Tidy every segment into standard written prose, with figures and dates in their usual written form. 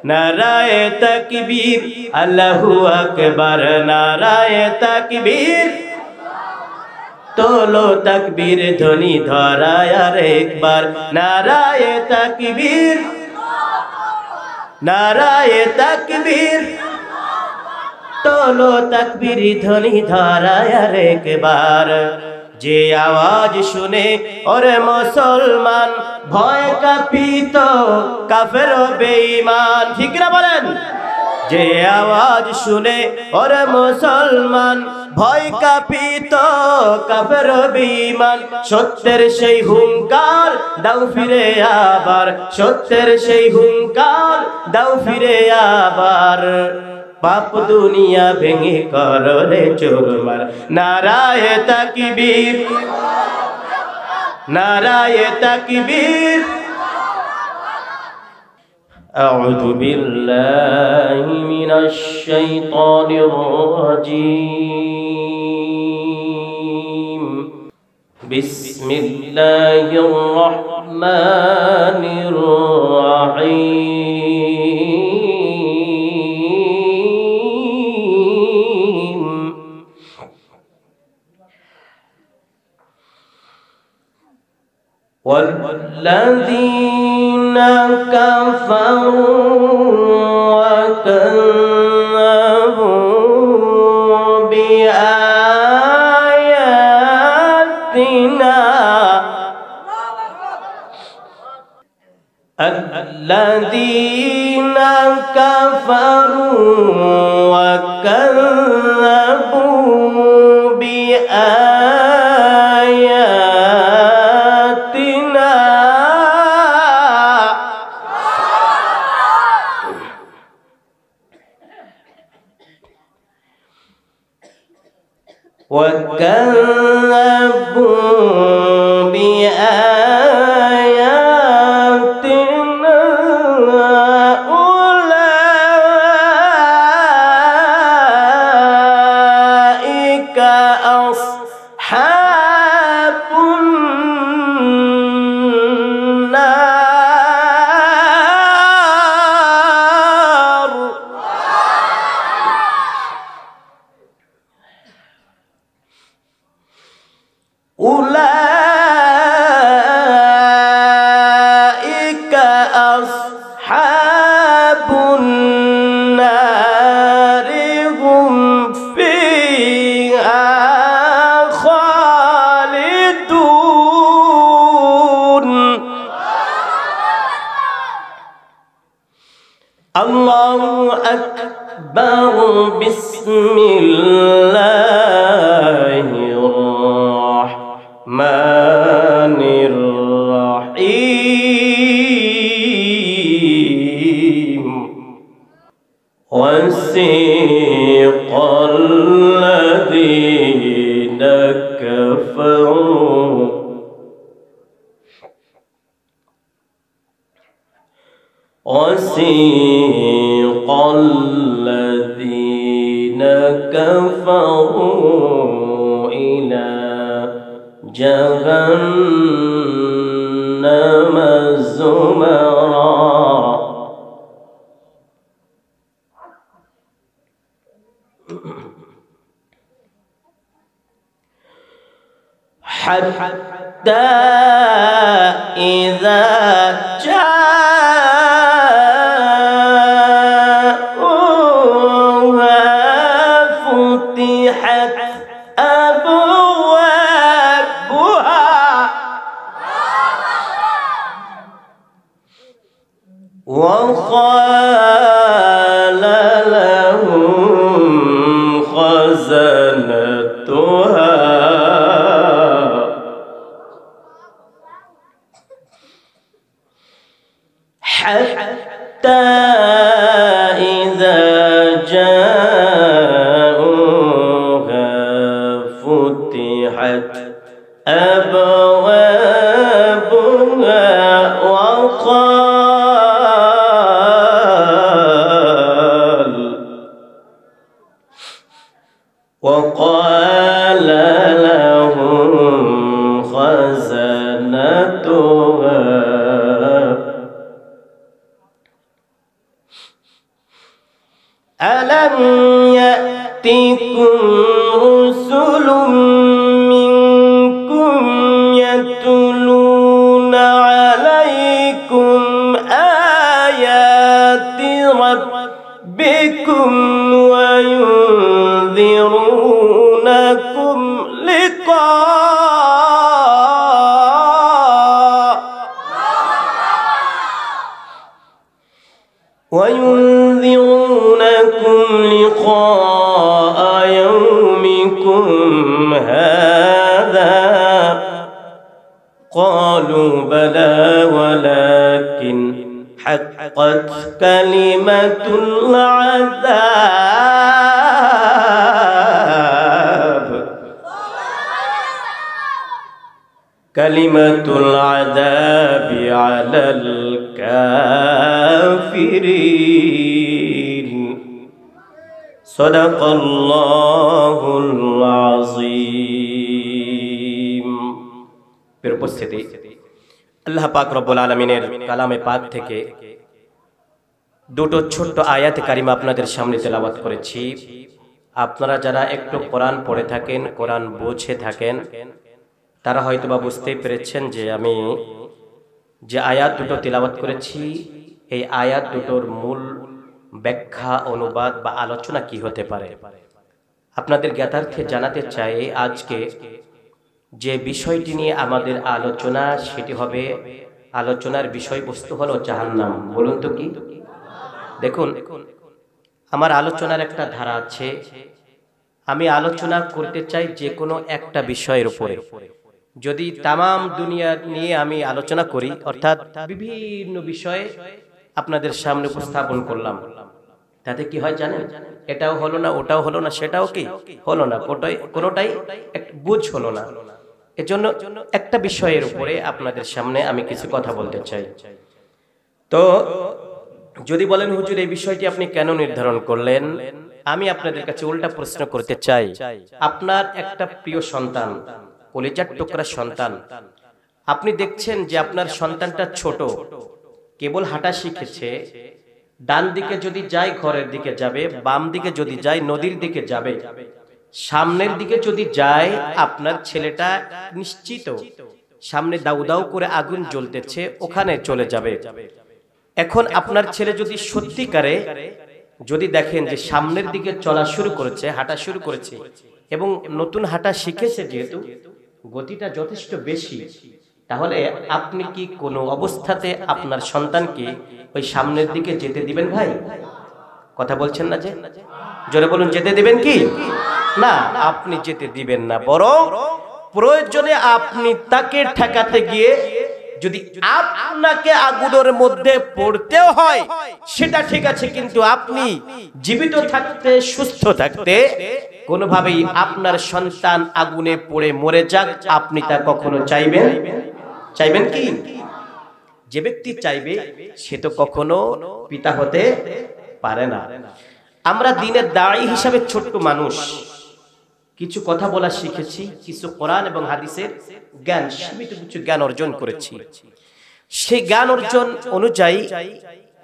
নারায়ে তাকবীর আল্লাহু আকবার নারায়ে তাকবীর তোলো তাকবীর ধ্বনি ধরায় আর একবার নারায়ে তাকবীর নারায়ে তাকবীর তোলো তাকবীর ধ্বনি ধরায় আর একবার যে আওয়াজ শুনে ওরে মুসলমান ভয় কাঁপিত কাফের ও বেঈমান ঠিক না বলেন যে আওয়াজ শুনে ওরে মুসলমান ভয় কাঁপিত কাফের ও বেঈমান সত্যের সেই হুঙ্কার দাও ফিরে আবার সত্যের সেই হুঙ্কার দাও ফিরে আবার পাপ দুনিয়া ভেঙে করো রে চুরমার নারায়ে তাকবীর নারায়ে তাকবীর আউযু বিল্লাহি মিনাশ শাইতানির রাজীম বিসমিল্লাহির রহমানির রহিম والذين كفروا وكذبوا بآياتنا الذين كفروا وكذبوا بآياتنا وكذبوا بآياتنا أولئك أصحاب النار أولئك أصحاب النار هم فيها خالدون الله أكبر بسم الله الرحمن الرحيم وسيق الذين كفروا وسيق الذين كفروا إلى جهنم زمرا حتى إذا جاءوها فتحت أبوابها وقال لهم خزنتها حتى إذا جاءوها فتحت أبوابها وقال لهم خزنتها ألم يأتكم رسل منكم يتلون عليكم آيات ربكم وينذرونكم لقاء يومكم هذا قالوا بلى ولكن حقت كلمة العذاب على الكافرين صدق الله العظيم। উপস্থিতি আল্লাহ পাক রব্বুল আলামিনের কালামে পাক থেকে দুটো ছোট্ট আয়াত কারিমা আপনাদের সামনে তেলাওয়াত করেছি। আপনারা যারা একটু কোরআন পড়ে থাকেন, কোরআন বুঝে থাকেন, তারা হয়তোবা বুঝতেই পেরেছেন যে আমি যে আয়াত দুটো তেলাওয়াত করেছি এই আয়াত দুটোর মূল ব্যাখ্যা, অনুবাদ বা আলোচনা কি হতে পারে। আপনাদের জ্ঞাতার্থে জানাতে চাই আজকে যে বিষয়টি নিয়ে আমাদের আলোচনা সেটি হবে, আলোচনার বিষয়বস্তু হলো জাহান্নাম। বলুন তো কি? দেখুন, আমার আলোচনার একটা ধারা আছে, আমি আলোচনা করতে চাই যে কোনো একটা বিষয়ের উপরে। যদি তামাম দুনিয়া নিয়ে আমি আলোচনা করি, অর্থাৎ বিভিন্ন বিষয়ে আপনাদের সামনে উপস্থাপন করলাম, তাতে কি হয় জানেন? এটাও হলো না, ওটাও হলো না, সেটাও কি হলো না, কোনোটাই বুঝ হলো না। এজন্য একটা বিষয়ের উপরে আপনাদের সামনে আমি কিছু কথা বলতে চাই। তো যদি বলেন হুজুর এই বিষয়টি আপনি কেন নির্ধারণ করলেন, আমি আপনাদের কাছে উল্টা প্রশ্ন করতে চাই। আপনার একটা প্রিয় সন্তান, কলিজার টুকরা সন্তান, আপনি দেখছেন যে আপনার সন্তানটা ছোট, কেবল হাঁটা শিখেছে, ডান দিকে যদি যায় ঘরের দিকে যাবে, বাম দিকে যদি যায় নদীর দিকে যাবে, সামনের দিকে যদি যায় আপনার ছেলেটা নিশ্চিত সামনে দাউ দাউ করে আগুন জ্বলতেছে, ওখানে চলে যাবে। এখন আপনার ছেলে যদি সত্যিকারে যদি দেখেন যে সামনের দিকে চলা শুরু করেছে, হাঁটা শুরু করেছে এবং নতুন হাঁটা শিখেছে, যেহেতু গতিটা যথেষ্ট বেশি, তাহলে আপনি কি কোনো অবস্থাতে আপনার সন্তানকে ওই সামনের দিকে যেতে দিবেন? ভাই কথা বলছেন না যে? জোরে বলুন, যেতে দিবেন কি না? আপনি যেতে দিবেন না, বরং প্রয়োজনে আপনি তাকে ঠেকাতে গিয়ে যদি আপনাকে আগুনের মধ্যে পড়তেও হয় সেটা ঠিক আছে, কিন্তু আপনি জীবিত থাকতে, সুস্থ থাকতে কোনোভাবেই আপনার সন্তান আগুনে পড়ে মরে যাক আপনি তা কখনো চাইবেন? চাইবেন কি? যে ব্যক্তি চাইবে সে তো কখনো পিতা হতে পারে না। আমরা দিনের দায়ী হিসাবে ছোট্ট মানুষ, কিছু কথা বলা শিখেছি, কিছু কোরআন এবং হাদিসের জ্ঞান, সীমিত কিছু জ্ঞান অর্জন করেছি। সেই জ্ঞান অর্জন অনুযায়ী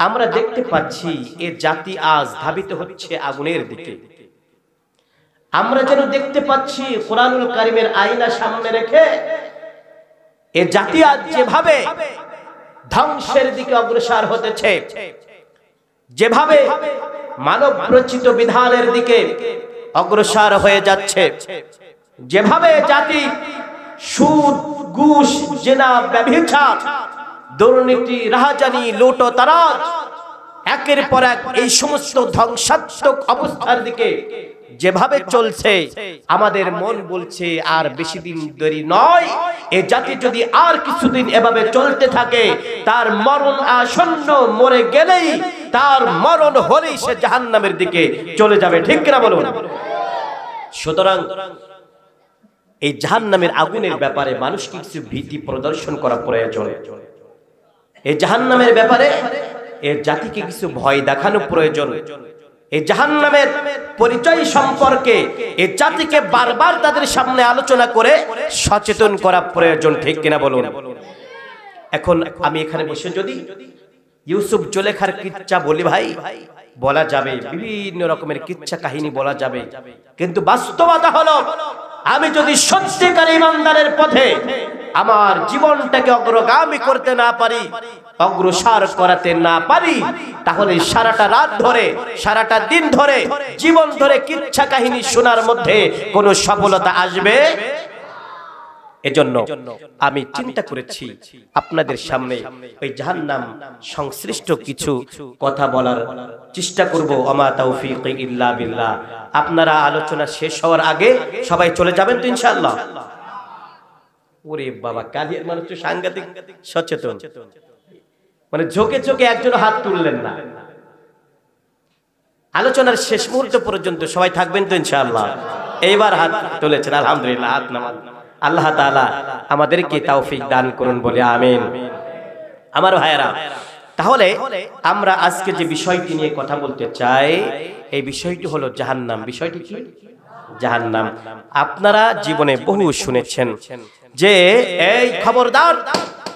আমরা দেখতে পাচ্ছি এ জাতি আজ ধাবিত হচ্ছে আগুনের দিকে। আমরা যেন দেখতে পাচ্ছি কোরআনুল কারীমের আয়না সামনে রেখে এ জাতি আজ যেভাবে ধ্বংসের দিকে অগ্রসর হতেছে, যেভাবে মানব রচিত বিধানের দিকে অগ্রসর হয়ে যাচ্ছে, যেভাবে জাতি সুদ, ঘুষ, জিনা, ব্যভিচার, দুর্নীতি, রাহাজানি, লুটতরাজ একের পর এক এই সমস্ত ধ্বংসাত্মক অবস্থার দিকে যেভাবে চলছে, আমাদের মন বলছে আর বেশি দিন দেরি নয়, এই জাতি যদি আর কিছুদিন এভাবে চলতে থাকে তার মরণ আসন্ন, মরে গেলেই তার মরণ হলেই সে জাহান্নামের দিকে চলে যাবে। ঠিক কিনা বলুন? সুতরাং এই জাহান্নামের আগুনের ব্যাপারে মানুষকে কিছু ভীতি প্রদর্শন করা প্রয়োজন। এই জাহান্নামের ব্যাপারে এর জাতিকে কিছু ভয় দেখানো প্রয়োজন। এই জাহান্নামের পরিচয় সম্পর্কে এই জাতিকে বারবার তাদের সামনে আলোচনা করে সচেতন করা প্রয়োজন। ঠিক কিনা বলুন? এখন আমি এখানে বসে যদি ইউসুফ জুলেখার কিচ্ছা বলি ভাই, বলা যাবে, বিভিন্ন রকমের কিচ্ছা কাহিনী বলা যাবে, কিন্তু বাস্তবতা হলো আমি যদি সত্যিকার ইমানদারের পথে আমার জীবনটাকে অগ্রগামী করতে না পারি, অগ্রসর করাতে না পারি, তাহলে সারাটা রাত ধরে, সারাটা দিন ধরে, জীবন ধরে কিচ্ছা কাহিনী শোনার মধ্যে কোনো সফলতা আসবে। এজন্য আমি চিন্তা করেছি আপনাদের সামনে ওই জাহান্নাম সংশ্লিষ্ট কিছু কথা বলার চেষ্টা করব। ওমা তাওফীকি ইল্লা বিল্লাহ। আপনারা আলোচনা শেষ হওয়ার আগে সবাই চলে যাবেন তো ইনশাআল্লাহ? ওরে বাবা, কালিয়ার মানুষ তো সাংঘাতিক সচেতন, মানে ঝোঁকে ঝোঁকে একজন হাত তুললেন না। আলোচনার শেষ মুহূর্ত পর্যন্ত সবাই থাকবেন তো ইনশাআল্লাহ? এইবার হাত তুলেছেন, আলহামদুলিল্লাহ। হাত নামান। আল্লাহ তাআলা আমাদেরকে তৌফিক দান করুন বলে আমিন। আমার ভাইয়েরা, তাহলে আমরা আজকে যে বিষয়টি নিয়ে কথা বলতে চাই, এই বিষয়টি হলো জাহান্নাম। বিষয়টি কি? জাহান্নাম। আপনারা জীবনে বহু শুনেছেন যে এই খবরদার,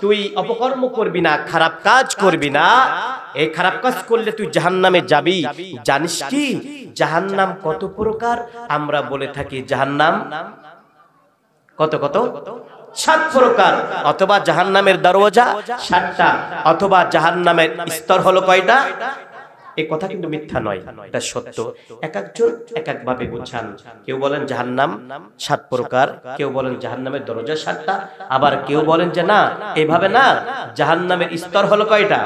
তুই অপকর্ম করবি না, খারাপ কাজ করবি না, এই খারাপ কাজ করলে তুই জাহান্নামে যাবি। জানিস কি জাহান্নাম কত প্রকার? আমরা বলে থাকি জাহান্নাম কত কত 7 প্রকার, অথবা জাহান্নামের দরওয়াজা 7টা, অথবা জাহান্নামের স্তর হলো কয়টা? এই কথা কিন্তু মিথ্যা নয়, এটা সত্য। এক একজন এক এক ভাবে বুঝান। কেউ বলেন জাহান্নাম 7 প্রকার, কেউ বলেন জাহান্নামের দরজা 7টা, আবার কেউ বলেন যে না, এইভাবে না, জাহান্নামের স্তর হলো কয়টা।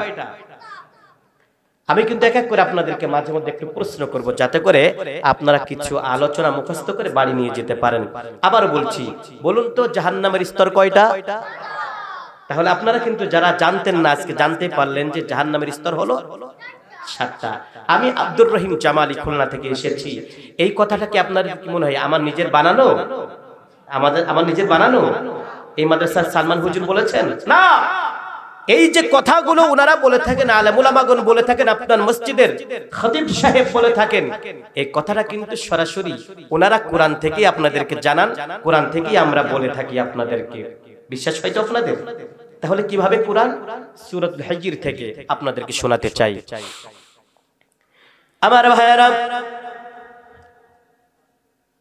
আমি কিন্তু এক এক করে আপনাদেরকে মাঝে মধ্যে একটু প্রশ্ন করব, যাতে করে আপনারা কিছু আলোচনা মুখস্থ করে বাড়ি নিয়ে যেতে পারেন। আবার বলছি, বলুন তো জাহান্নামের স্তর কয়টা? তাহলে আপনারা কিন্তু যারা জানতেন না, আজকে জানতে পারলেন যে জাহান্নামের স্তর হলো 7টা। আমি আব্দুর রহিম জামালি খুলনা থেকে এসেছি। এই কথাটা কি আপনাদের কি মনে হয় আমার নিজের বানানো? আমার নিজের বানানো? এই মাদ্রাসার সালমান হুজুর বলেছেন? না, এই যে কথাগুলো ওনারা বলে থাকেন, আলেম উলামাগণ বলে থাকেন, আপনার মসজিদের খতিব সাহেব বলে থাকেন, এই কথাটা কিন্তু সরাসরি ওনারা কোরআন থেকে আপনাদেরকে জানান, কোরআন থেকেই আমরা বলে থাকি আপনাদেরকে। বিশ্বাস হয় তো আপনাদের? তাহলে কিভাবে? কোরআন সূরাতুল হিজর থেকে আপনাদেরকে শোনাতে চাই। আমার ভাইয়েরা,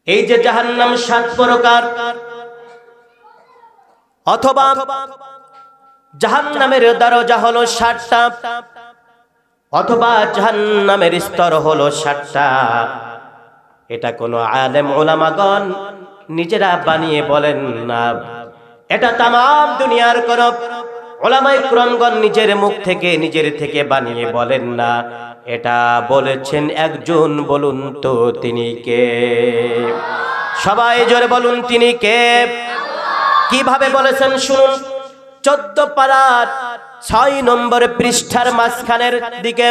এই যে জাহান্নাম 7 প্রকার, অথবা জাহান্নামের দরজা হলো 7টা, অথবা জাহান্নামের স্তর হলো 7টা, এটা কোনো আলেম উলামাগণ নিজেরা বানিয়ে বলেন না, এটা তাম দুনিয়ার কোন উলামায়ে কিরামগণ নিজের মুখ থেকে নিজের থেকে বানিয়ে বলেন না, এটা বলেছেন একজন। বলুন তো তিনি কে? সবাই জোরে বলুন, তিনি কে? কিভাবে বলেছেন শুনুন। 14 পারার 6 নম্বর পৃষ্ঠার মাঝখানের দিকে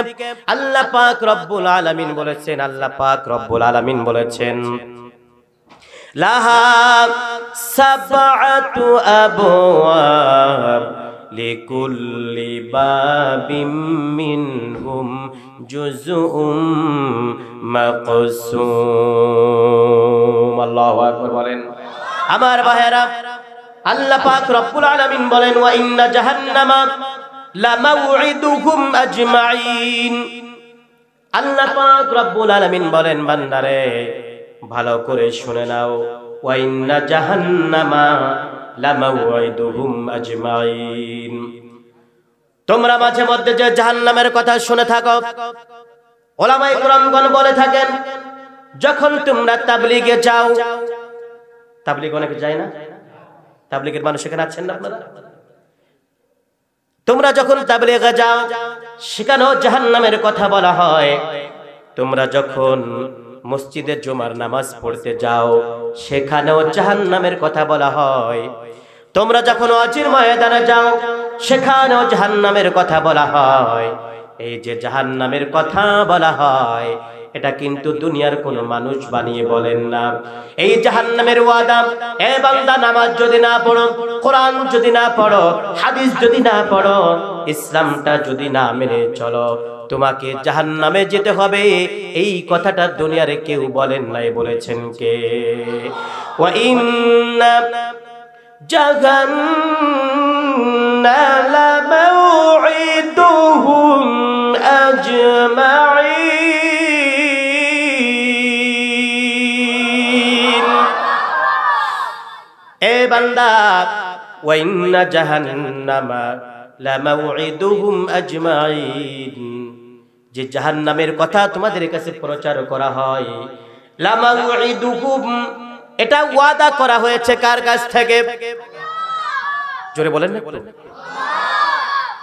আল্লাহ পাক রব্বুল আলামিন বলেছেন, আল্লাহ পাক রব্বুল আলামিন বলেছেন, লাহা সাবআতু আবওয়াব লিকুল্লি বাবিম মিনহুম জুজউম মাকসুম। আল্লাহু আকবার বলেন। আমার ভাইয়েরা, আল্লাহ পাক রব্বুল আলামিন বলেন, ওয়া ইন্না জাহান্নামা লামাউইদুহুম আজমাইন। আল্লাহ পাক রব্বুল আলামিন বলেন, বান্দারে ভালো করে শুনে নাও, ওয়া ইন্না জাহান্নামা লামাউইদুহুম আজমাইন। তোমরা মাঝে মধ্যে যে জাহান্নামের কথা শুনে থাকো, উলামায়ে কিরামগণ বলে থাকেন, যখন তোমরা তাবলীগে যাও, তাবলীগ অনেকে যায় না, তাবলীগের মানুষ এখানে আছেন না আপনারা? তোমরা যখন তাবলীগে যাও, সেখানেও জাহান্নামের কথা বলা হয়। তোমরা যখন মসজিদে জুমার নামাজ পড়তে যাও, সেখানেও জাহান্নামের কথা বলা হয়। তোমরা যখন ওয়াজির ময়দানে যাও, সেখানেও জাহান্নামের কথা বলা হয়। এই যে জাহান্নামের কথা বলা হয়, এটা কিন্তু দুনিয়ার কোনো মানুষ বানিয়ে বলেন না। এই জাহান্নামের ওয়াদা, এ বান্দা নামাজ যদি না পড়ো, কোরআন যদি না পড়ো, হাদিস যদি না পড়ো, ইসলামটা যদি না মেনে চলো, তোমাকে জাহান্নামে যেতে হবে। এই কথাটা দুনিয়ারে কেউ বলেন নাই, বলেছেন কে? ওয়া ইন্না জাহান্নামা লামাউইদুহুম আজমাইন। বান্দা ওয়া ইন্না জাহান্নামা লামাউইদুহুম আজমাইন, যে জাহান্নামের কথা তোমাদের কাছে প্রচার করা হয়, লামাউইদুহুম, এটা ওয়াদা করা হয়েছে কার কাছ থেকে? জোরে বলেন না।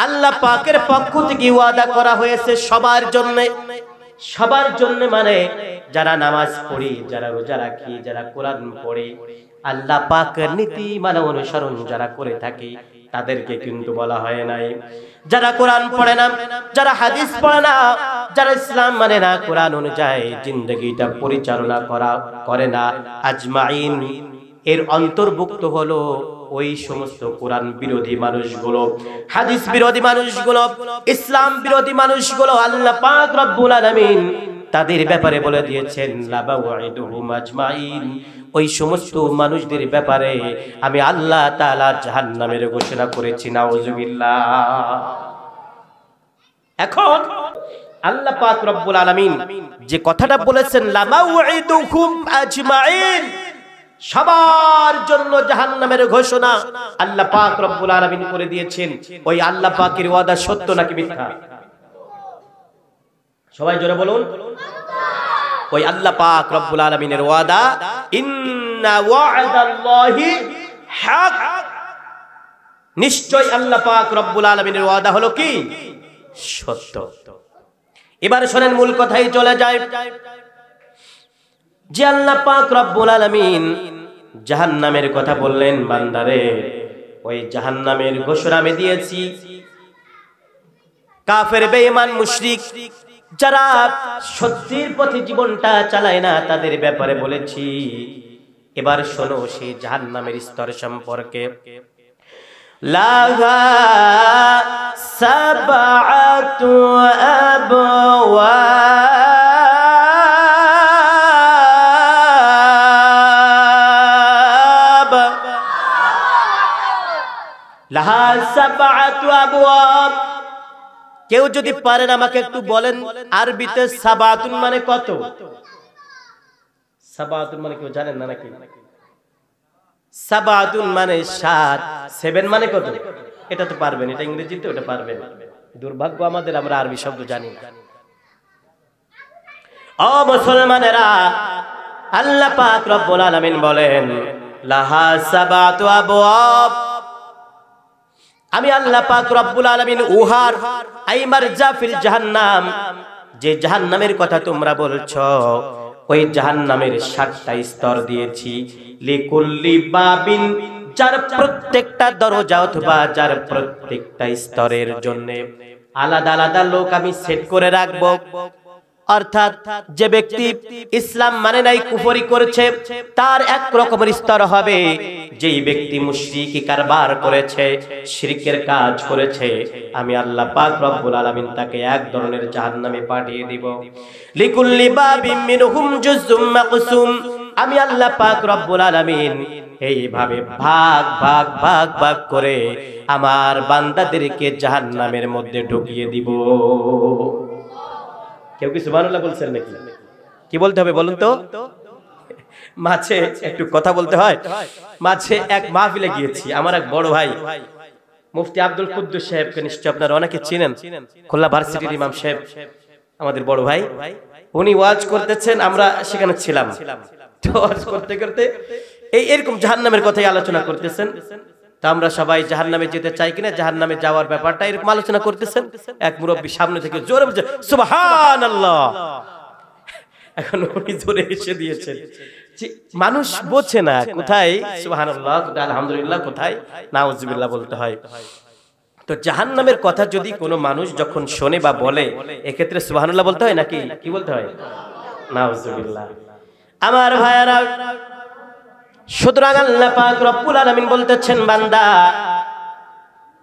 আল্লাহ পাকের পক্ষ থেকে ওয়াদা করা হয়েছে সবার জন্য। সবার জন্য মানে যারা নামাজ পড়ি, যারা রোজা রাখি, যারা কোরআন পড়ে, আল্লাহ পাকের নীতি মানে অনুসরণ যারা করে থাকে তাদেরকে কিন্তু বলা হয় নাই। যারা কোরআন পড়ে না, যারা হাদিস পড়ে না, যারা ইসলাম মানে না, কোরআন অনুযায়ী জিন্দেগিটা পরিচালনা করে না, আজমাইন, এর অন্তর্ভুক্ত হলো ওই সমস্ত কোরআন বিরোধী মানুষগুলো, হাদিস বিরোধী মানুষগুলো, ইসলাম বিরোধী মানুষগুলো। আল্লাহ পাক রব্বুল আলামিন তাদের ব্যাপারে বলে দিয়েছেন লাবাউইদুহুম আজমাইন, ওই সমস্ত মানুষদের ব্যাপারে আমি আল্লাহ তাআলা জাহান্নামের ঘোষণা করেছি। নাউজুবিল্লাহ। এখন আল্লাহ পাক রব্বুল আলামিন যে কথাটা বলেছেন লামাউইদুহুম আজমাইন, সবার জন্য জাহান্নামের ঘোষণা আল্লাহ পাক রব্বুল আলামিন করে দিয়েছেন। ওই আল্লাহ পাকের ওয়াদা সত্য নাকি মিথ্যা? সবাই জোরে বলুন। ওই আল্লাহ পাক রব্বুল আলামিনের ওয়াদা, ইন্না ওয়া'দাল্লাহি হক, নিশ্চয় আল্লাহ পাক রব্বুল আলামিনের ওয়াদা হলো কি? সত্য। এবার শুনেন, মূল কথাই চলে যায় যে আল্লাহ পাক রব্বুল আলামিন জাহান্নামের কথা বললেন, বান্দারে ওই জাহান্নামের ঘোষণা আমি দিয়েছি কাফের, বেঈমান, মুশরিক, যারা সত্যের পথে জীবনটা চালায় না তাদের ব্যাপারে বলেছি। এবার শোনো সেই জাহান্নামের স্তর সম্পর্কে। লাহা সাবআতু আবওয়াব, লাহা সাবআতু আবওয়াব। কেউ যদি পারেন আমাকে একটু বলেন আরবিতে সাবাতুন মানে কত? সাবাতুন মানে কেউ জানেন না নাকি? সাবাতুন মানে 7, 7 মানে কত? এটা তো পারবেন, এটা ইংরেজিতে ওটা পারবেন। দুর্ভাগ্য আমাদের, আমরা আরবি শব্দ জানি না। ও মুসলমানেরা, আল্লাহ পাক রব্বুল আলামিন বলেন লাহা সাবাতু আবওয়াব, আমি আল্লাহ পাক রব্বুল আলামিন উহার আই মারজা ফিল জাহান্নাম, যে জাহান্নামের কথা তোমরা বলছো, ওই জাহান্নামের 7টা স্তর দিয়েছি। লিকুল্লি বাবিন, যার প্রত্যেকটা দরজা অথবা যার প্রত্যেকটা স্তরের জন্য আলাদা আলাদা লোক আমি সেট করে রাখবো। অর্থাৎ যে ব্যক্তি ইসলাম মানে নাই, কুফরি করেছে, তার এক রকমের স্তর হবে। যেই ব্যক্তি মুশরিকি কারবার করেছে, শিরকের কাজ করেছে, আমি আল্লাহ পাক রব্বুল আলামিন তাকে এক ধরনের জাহান্নামে পাঠিয়ে দিব। লিকুল্লি বাবিম মিনহুম জুজুম মাকসুম, আমি আল্লাহ পাক রব্বুল আলামিন এইভাবে ভাগ ভাগ ভাগ ভাগ করে আমার বান্দাদেরকে জাহান্নামের মধ্যে ঢুকিয়ে দিব। কেউ কি সুবহানাল্লাহ বলছেন নাকি? কি বলতে হবে বলুন তো? মাঝে একটু কথা বলতে হয়। মাঝে এক মাহফিলে গিয়েছি, আমার এক বড় ভাই মুফতি আব্দুল কুদ্দুস সাহেবকে নিশ্চয় আপনারা অনেকে চিনেন, খুলনা ভার্সিটির ইমাম সাহেব, আমাদের বড় ভাই। উনি ওয়াজ করতেছেন, আমরা সেখানে ছিলাম। তো ওয়াজ করতে করতে এরকম জাহান্নামের কথাই আলোচনা করতেছেন। তা আমরা সবাই জাহান্নামে যেতে চাই কিনা, জাহান্নামে যাওয়ার ব্যাপারটা এরকম আলোচনা করতেছেন। এক মুরব্বী সামনে থেকে জোরে বলছে সুবহানাল্লাহ। এখন উনি জোরে এসে দিয়েছেন। মানুষ বোঝে না কোথায় সুবহানাল্লাহ, কোথায় আলহামদুলিল্লাহ, কোথায় নাউজুবিল্লাহ বলতে হয়। তো জাহান্নামের কথা যদি কোনো মানুষ যখন শোনে বা বলে, এক্ষেত্রে সুবহানাল্লাহ বলতে হয় নাকি কি বলতে হয়? নাউজুবিল্লাহ। আমার ভাইয়ারা, সুতরাং আল্লাহ পাক রব্বুল আলামিন বলতেছেন, বান্দা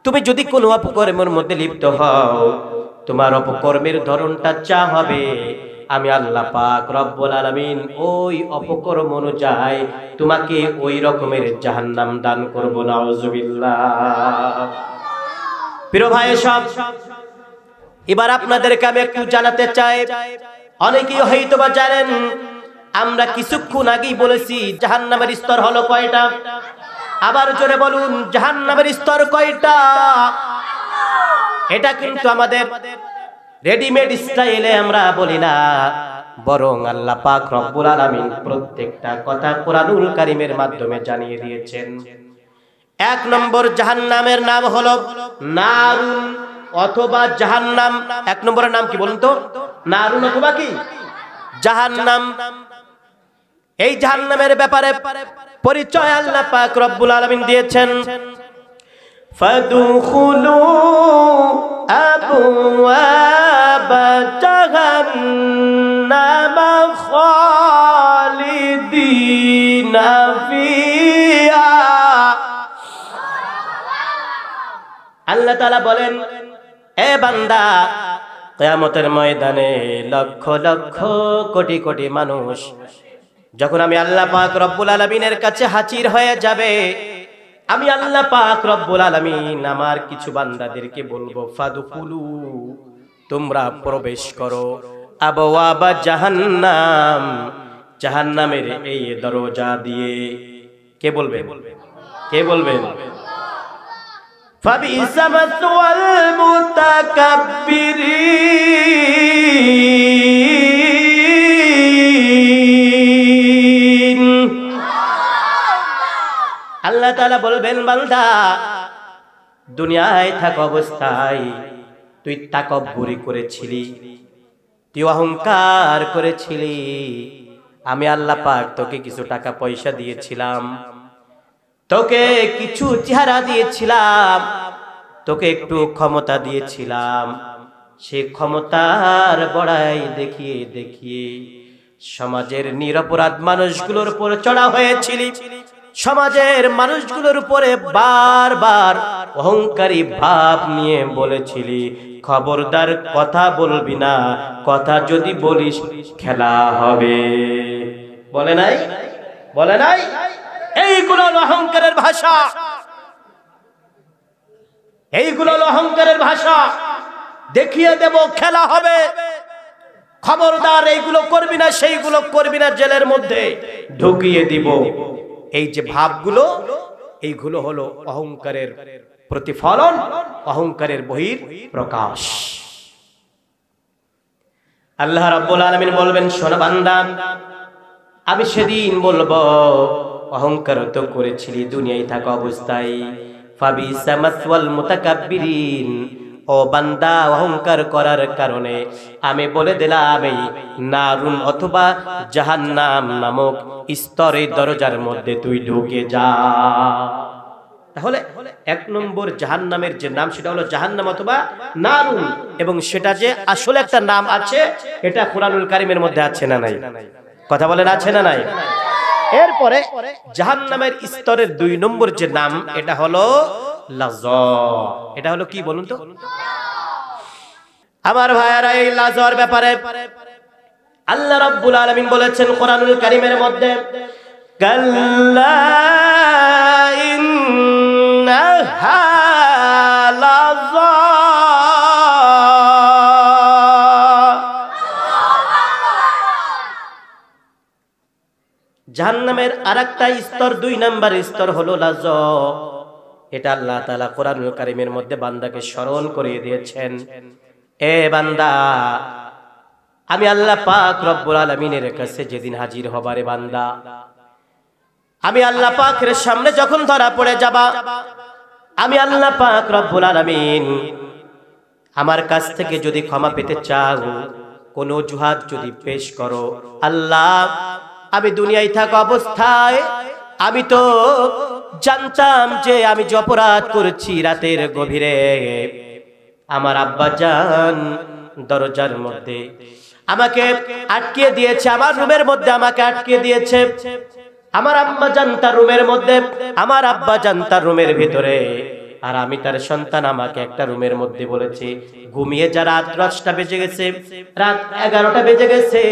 তুমি যদি কোনো অপকর্মের মধ্যে লিপ্ত হও, তোমার অপকর্মের ধরনটা যা হবে, আমি আল্লাহ পাক রব্বুল আলামিন ওই অপকর্ম অনুযায়ী তোমাকে ওই রকমের জাহান্নাম দান করব। নাউজুবিল্লাহ। প্রিয় ভাই সব, এবার আপনাদেরকে আমি একটু জানাতে চাই, অনেকেই হয়তোবা জানেন, আমরা কিছুক্ষণ আগেই বলেছি জাহান্নামের স্তর হলো কয়টা? আবার জোরে বলুন, জাহান্নামের স্তর কয়টা? এটা কিন্তু আমাদের রেডিমেড স্টাইলে আমরা বলি না, বরং আল্লাহ পাক রব্বুল আলামিন প্রত্যেকটা কথা কোরআনুল কারীমের মাধ্যমে জানিয়ে দিয়েছেন। এক নম্বর জাহান্নামের নাম হলো নারুন অথবা জাহান্নাম। এক নম্বরের নাম কি বলুন তো? নারুন অথবা কি? জাহান্নাম। এই জাহান্নামের ব্যাপারে পরিচয় আল্লাহ পাক রব্বুল আলামিন দিয়েছেন, ফাদখুলু আবওয়াবা জাহান্নাম খালিদিনা ফিহা। আল্লাহ তাআলা বলেন, এ বান্দা, কিয়ামতের ময়দানে লক্ষ লক্ষ কোটি কোটি মানুষ যখন আমি আল্লাহ পাক রব্বুল আলামিনের কাছে হাজির হয়ে যাবে, আমি আল্লাহ পাক রব্বুল আলামিন আমার কিছু বান্দাদেরকে বলবো, ফাদখুলু, তোমরা প্রবেশ করো, আবওয়াবা জাহান্নাম, জাহান্নামের এই দরজা দিয়ে। কে বলবেন? কে বলবেন? ফাবিসা মাসওয়াল মুতাকাব্বিরিন। আল্লাহ তাআলা বলবেন, বান্দা, দুনিয়ায় থাকা অবস্থায় তুই তাকাব্বুরি করেছিলি, তুই অহংকার করেছিলি। আমি আল্লাহ পাক তোকে কিছু টাকা পয়সা দিয়েছিলাম, তোকে কিছু চেহারা দিয়েছিলাম, তোকে একটু ক্ষমতা দিয়েছিলাম। সে ক্ষমতার বড়াই দেখিয়ে দেখিয়ে সমাজের নিরপরাধ মানুষগুলোর উপর চড়া হয়েছিলি, সমাজের মানুষগুলোর উপরে বারবার অহংকারী ভাব নিয়ে বলেছিলি, খবরদার কথা বলবি না, কথা যদি বলিস খেলা হবে। বলে নাই? বলে নাই? এইগুলো অহংকারের ভাষা, এইগুলো অহংকারের ভাষা। দেখিয়ে দেব খেলা হবে, খবরদার এইগুলো করবি না, সেইগুলো করবি না, জেলের মধ্যে ঢুকিয়ে দিব। এই যে ভাবগুলো, এইগুলো হলো অহংকারের প্রতিফলন, অহংকারের বহির প্রকাশ। আল্লাহ রাব্বুল আলামিন বলবেন, শোনো বান্দা, আমি সেদিন বলবো, অহংকার তো করেছিলি দুনিয়ায় থাকা অবস্থায়, ফাবিসা মাসওয়াল মুতাকাব্বিরিন। ও বান্দা, অহংকার করার কারণে আমি বলে দিলাম, এই নারুন অথবা জাহান্নাম নামক স্তরের দরজার মধ্যে তুই ঢুকে যা। তাহলে এক নম্বর জাহান্নামের যে নাম, সেটা হলো জাহান্নাম অথবা নারুন, এবং সেটা যে আসলে একটা নাম আছে, এটা কোরআনুল কারীমের মধ্যে আছে না নাই? কথা বলেন, আছে না নাই? এরপরে জাহান্নামের স্তরের 2 নম্বর যে নাম, এটা হলো লাযা। এটা হলো কি বলুন তো? আমার ভাইয়ারা, এই লাযার ব্যাপারে আল্লাহ রাব্বুল আলামিন বলেছেন কোরআনুল কারীমের মধ্যে, কাল্লা ইন্নাহা লাযা। জাহান্নামের আরেকটা স্তর, 2 নম্বর স্তর হলো লাযা। এটা আল্লাহ তাআলা কোরআনুল কারীমের মধ্যে বান্দাকে স্মরণ করিয়ে দিয়েছেন, এ বান্দা, আমি আল্লাহ পাক রব্বুল আলামিনের কাছে যেদিন হাজির হবারে বান্দা, আমি আল্লাহ পাকের সামনে যখন ধরা পড়ে যাবা, আমি আল্লাহ পাক রব্বুল আলামিন আমার কাছ থেকে যদি ক্ষমা পেতে চাও, কোন অজুহাত যদি পেশ করো, আল্লাহ, আমি দুনিয়ায় থাকা অবস্থায় আমি তো জানতাম যে আমি যে অপরাধ করেছি, রাতের গভীরে আমার আব্বা জান দরজার মধ্যে আমাকে আটকে দিয়েছে, আমার রুমের মধ্যে আমাকে আটকে দিয়েছে, আমার আম্মা জান তার রুমের মধ্যে, আমার আব্বা জান তার রুমের ভিতরে, আর আমি তার সন্তান আমাকে একটা রুমের মধ্যে বলেছে ঘুমিয়ে যা। রাত 10টা বেজে গেছে, রাত 11টা বেজে গেছে,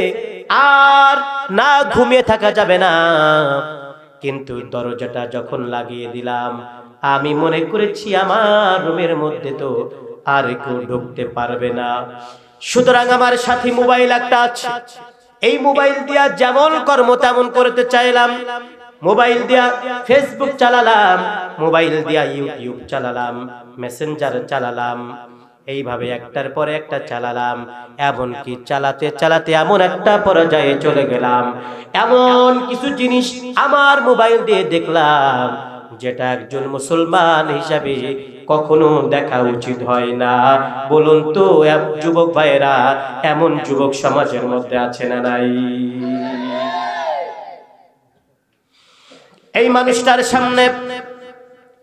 আর না ঘুমিয়ে থাকা যাবে না। কিন্তু দরজাটা যখন লাগিয়ে দিলাম, আমি মনে করেছি আমার রুমের মধ্যে তো আর কেউ ঢুকতে পারবে না, সুতরাং আমার সাথে মোবাইল একটা আছে, এই মোবাইল দিয়া যেমন কর্ম তেমন করতে চাইলাম, মোবাইল দিয়া ফেসবুক চালালাম, মোবাইল দিয়া ইউটিউব চালালাম, মেসেঞ্জার চালালাম, এইভাবে একটার পরে একটা চালালাম। এমনকি চালাতে চালাতে এমন একটা পর্যায়ে চলে গেলাম, এমন কিছু জিনিস আমার মোবাইল দিয়ে দেখলাম যেটা একজন মুসলমান হিসাবে কখনো দেখা উচিত হয় না। বলুন তো যুবক ভাইরা, এমন যুবক সমাজের মধ্যে আছে না নাই? এই মানুষটার সামনে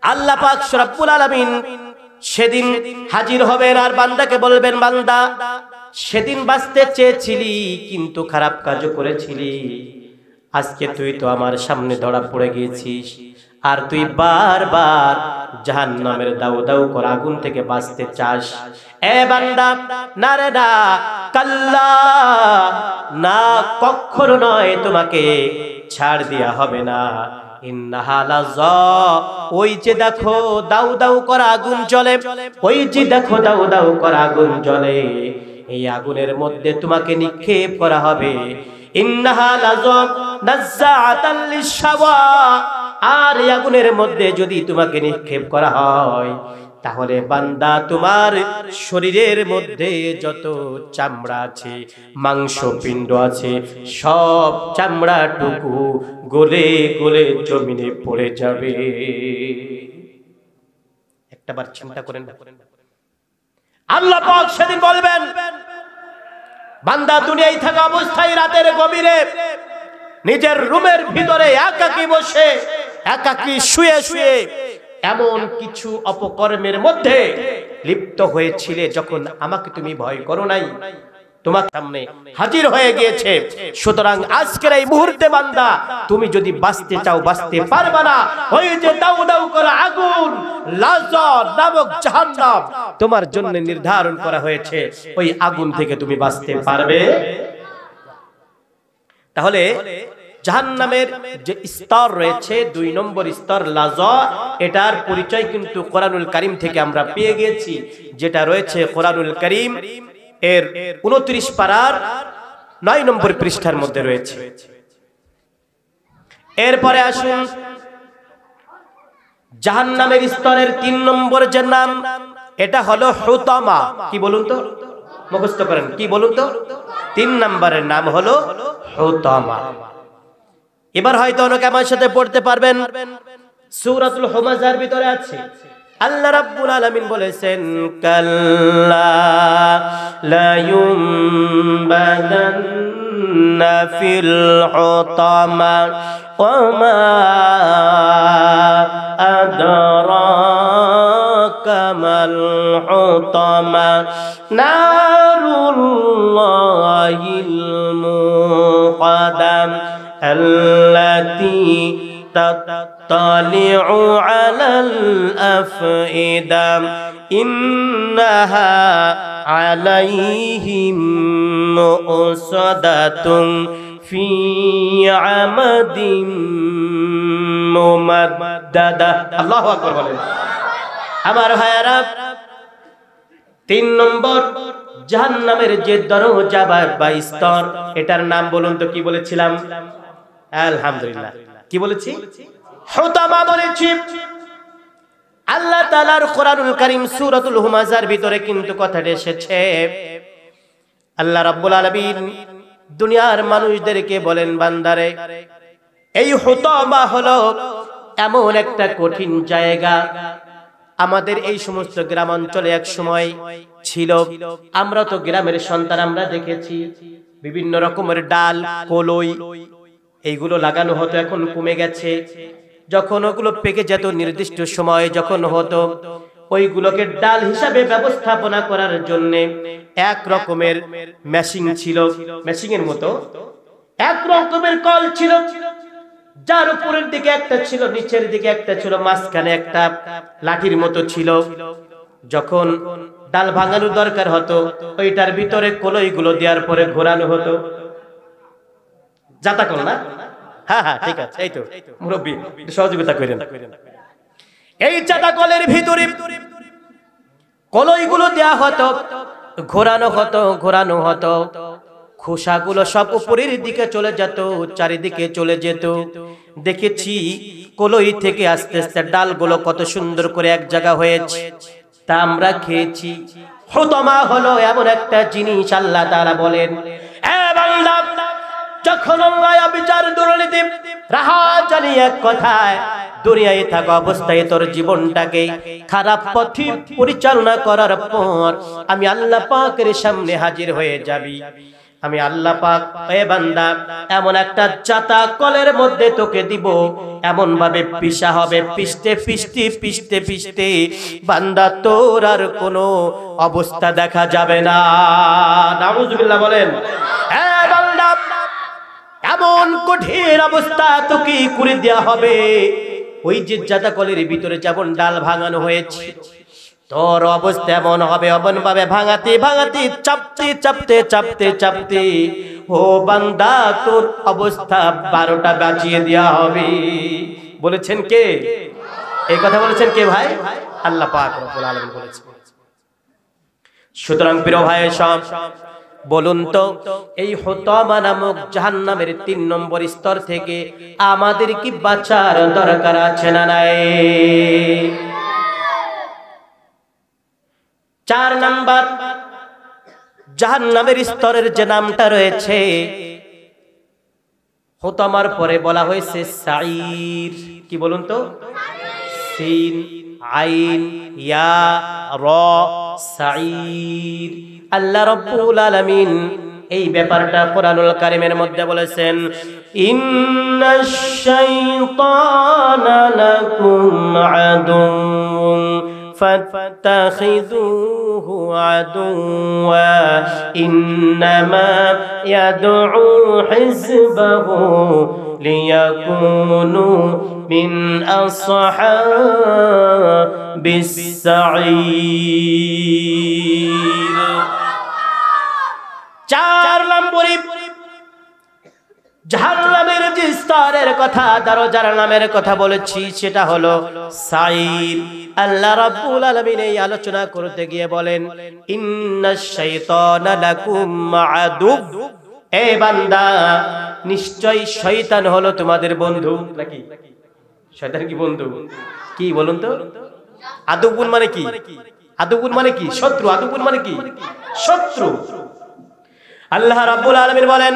আল্লাহ পাক রব্বুল আলামিন সেদিন হাজির হবেন আর বান্দাকে বলবেন, বান্দা সেদিন বাঁচতে চেয়েছিলি কিন্তু খারাপ কাজও করেছিলি, আজকে তুই তো আমার সামনে ধরা পড়ে গিয়েছিস, আর তুই বারবার জাহান্নামের দাউ দাউ করা আগুন থেকে বাঁচতে চাস। এ বান্দা, না রে না, কাল্লা, না, কখনো নয়, তোমাকে ছাড় দেয়া হবে না। ইন্নাহা লাযা, ওই যে দেখো দাউ দাউ করা আগুন জ্বলে, ওই যে দেখো দাউ দাউ করা আগুন জ্বলে, এই আগুনের মধ্যে তোমাকে নিক্ষেপ করা হবে। ইন্নাহা লাযা নাযাআতাল লিশাওয়া, আর এই আগুনের মধ্যে যদি তোমাকে নিক্ষেপ করা হয় তাহলে বান্দা তোমার শরীরের মধ্যে যত চামড়া আছে, মাংসপিণ্ড আছে, সব চামড়াটুকু গলে গলে জমিনে পড়ে যাবে। একটাবার চিন্তা করেন, আল্লাহ পাক সেদিন বলবেন, বান্দা দুনিয়ায় থাকা অবস্থায় রাতের গভীরে নিজের রুমের ভিতরে একাকী বসে, একাকী শুয়ে শুয়ে এমন কিছু অপকর্মের মধ্যে লিপ্ত হয়েছিলে যখন আমাকে তুমি ভয় করো নাই, তোমার সামনে হাজির হয়ে গিয়েছে। সুতরাং আজকের এই মুহূর্তে বান্দা, তুমি যদি বাঁচতে চাও বাঁচতে পারবে না। ওই যে দাউ দাউ করা আগুন, লাযা নামক জাহান্নাম তোমার জন্য নির্ধারণ করা হয়েছে, ওই আগুন থেকে তুমি বাঁচতে পারবে? তাহলে জাহান্নামের যে স্তর রয়েছে, 2 নম্বর স্তর লাযা, এটার পরিচয় কিন্তু কোরআনুল কারীম থেকে আমরা পেয়ে গেছি, যেটা রয়েছে কোরআনুল কারীম এর 29 পারার 9 নম্বর পৃষ্ঠার মধ্যে রয়েছে। এরপরে আসুন জাহান্নামের স্তরের 3 নম্বর যে নাম, এটা হলো হুতামা। কি বলুন তো, মুখস্থ করেন, কি বলুন তো? 3 নম্বরের নাম হলো হুতামা। এবার হয়তো অনেকে আমার সাথে পড়তে পারবেন, সূরাতুল হুমাযার ভিতরে আছে, আল্লাহ রাব্বুল আলামিন বলেছেন, কাল্লা লা ইউমবাদান্না ফিল হুতামা ওয়া মা আদরাকা মাল হুতামা নারুল্লাহিল মুকাদ্দাম التي تطلع على الأفئدة إنها عليهم مؤصدة في عمد ممددة। الله أكبر বলেন। আমার ভাইরা, 3 নম্বর জাহান্নামের যে দরজা বা স্তর, এটার নাম বলুন তো, কি বলেছিলাম? আলহামদুলিল্লাহ, কি বলেছি? হুতামা বলেছি। আল্লাহ তাআলার কোরআনুল কারীম সূরাতুল হুমাযার ভিতরে কিন্তু কথাটা এসেছে। আল্লাহ রাব্বুল আলামিন দুনিয়ার মানুষদেরকে বলেন, বান্দারে, এই হুতামা হলো এমন একটা কঠিন জায়গা, আমাদের এই সমস্ত গ্রাম অঞ্চলে এক সময় ছিল। আমরা তো গ্রামের সন্তান, আমরা দেখেছি বিভিন্ন রকমের ডাল, কলই, এইগুলো লাগানো হতো, এখন কমে গেছে। যখন ওগুলো পেকে যেত নির্দিষ্ট সময় যখন হতো, ওইগুলোকে ডাল হিসাবে ব্যবস্থাপনা করার জন্য এক রকমের মেশিন ছিল, মেশিনের মতো এক রকমের কল ছিল, যার উপরের দিকে একটা ছিল, নিচের দিকে একটা ছিল, মাঝখানে একটা লাঠির মতো ছিল। যখন ডাল ভাঙানোর দরকার হতো, ওইটার ভিতরে কলইগুলো দেওয়ার পরে ঘোরানো হতো। জাতা কল না? হ্যাঁ হ্যাঁ, ঠিক আছে, এই তো মুরব্বি, সহযোগিতা করেন। এই জাতা কলের ভিতরে কলইগুলো দেওয়া হতো, ঘোরানো হতো, ঘোরানো হতো। খোসাগুলো সব উপরের দিকে চলে যেত, চারিদিকে চলে যেত। দেখেছি কলই থেকে আস্তে আস্তে ডালগুলো কত সুন্দর করে এক জায়গা হয়েছে, তা আমরা খেয়েছি। হুতমা হলো এমন একটা জিনিস, আল্লাহ তাআলা বলেন, এ বান্দা, যখন আল্লাহ বিচার দুর্নীতি রাহাজানি এক কথায় দুনিয়ায় থাকা অবস্থায় তোর জীবনটাকে খারাপ পথে পরিচালনা করার পর আমি আল্লাহ পাকের সামনে হাজির হয়ে যাবি। আমি আল্লাহ পাক, এ বান্দা, এমন একটা চাতা কলের মধ্যে তোকে দিব, এমন ভাবে পিষা হবে, পিষতে পিষতে পিষতে পিষতে বান্দা তোর আর কোনো অবস্থা দেখা যাবে না। নাউজুবিল্লাহ বলেন। এ বান্দা, এমন কঠিন অবস্থা তোকে করে দেয়া হবে, ওই যে চাতা কলের ভিতরে যেমন ডাল ভাঙানো হয়েছে, তোর অবস্থা এমন হবে, এমন ভাবে ভাঙাতে ভাঙাতে চাপতে চাপতে চাপতে চাপতে ও বান্দা তোর অবস্থা 12টা বাজিয়ে দেওয়া হবে। বলেছেন কে? এই কথা বলেছেন কে ভাই? আল্লাহ পাক রব্বুল আলামিন বলেছেন। সুতরাং প্রিয় ভাই সব, বলুন তো, এই হুতামা নামক জাহান্নামের 3 নম্বর স্তর থেকে আমাদের কি বাঁচার দরকার আছে না নাই? 4 নাম্বার জাহান্নামের স্তরের যে নামটা রয়েছে, হুতামার পরে বলা হয়েছে সাঈর। কি বলুন তো? সিন আইন ইয়া র, সাঈর। আল্লাহ রাব্বুল আলামিন এই ব্যাপারটা কোরআনুল কারীমের মধ্যে বলেছেন, ইন্নাশ শাইতানা লাকুম আদুউন ফাত্তাখিযুহু আদুওয়া ইন্নামা ইয়াদউ হিজবাহু লিয়াকুনু মিন আসহাবিস সাঈর। 4 নম্বরে জাহান্নামের যে স্তরের কথা, দরজার নামের কথা বলেছি, সেটা হলো সাঈর। আল্লাহ রাব্বুল আলামিন এই আলোচনা করতে গিয়ে বলেন, ইন্নাশ শাইতানা লাকুম আদু। এ বান্দা, নিশ্চয় শয়তান হলো তোমাদের বন্ধু। নাকি শয়তান কি বন্ধু? কি বলুন তো? আদুবুন মানে কি? আদুবুন মানে কি? শত্রু। আদুবুন মানে কি? শত্রু। আল্লাহ রাব্বুল আলামিন বলেন,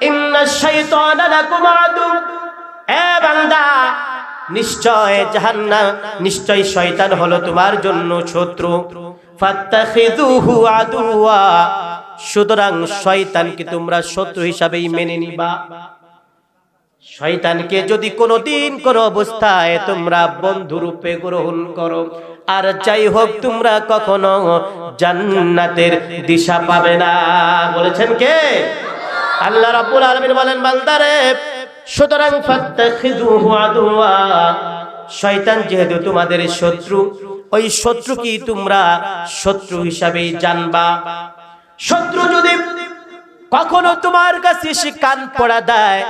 ইন্নাশ শাইতানা লাকুম আদু। এ বান্দা, নিশ্চয় জাহান্নাম, নিশ্চয় শয়তান হলো তোমার জন্য শত্রু। ফাত্তাখিযুহু আদুওয়া। সুতরাং শয়তানকে তোমরা শত্রু হিসাবেই মেনে নিবা। শয়তানকে যদি কোনোদিন কোন অবস্থায় তোমরা বন্ধু রূপে গ্রহণ করো, আর যাই হোক তোমরা কখনো জান্নাতের দিশা পাবে না। বলেছেন কে? আল্লাহ রাব্বুল আলামিন বলেন, বান্দারে, সুতরাং ফাত্তাখিযুহু আদুওয়া। শয়তান যেহেতু তোমাদের শত্রু, ওই শত্রু কি তোমরা শত্রু হিসাবেই জানবা। শত্রু যদি কখনো তোমার কাছে এসে কান পড়া দেয়,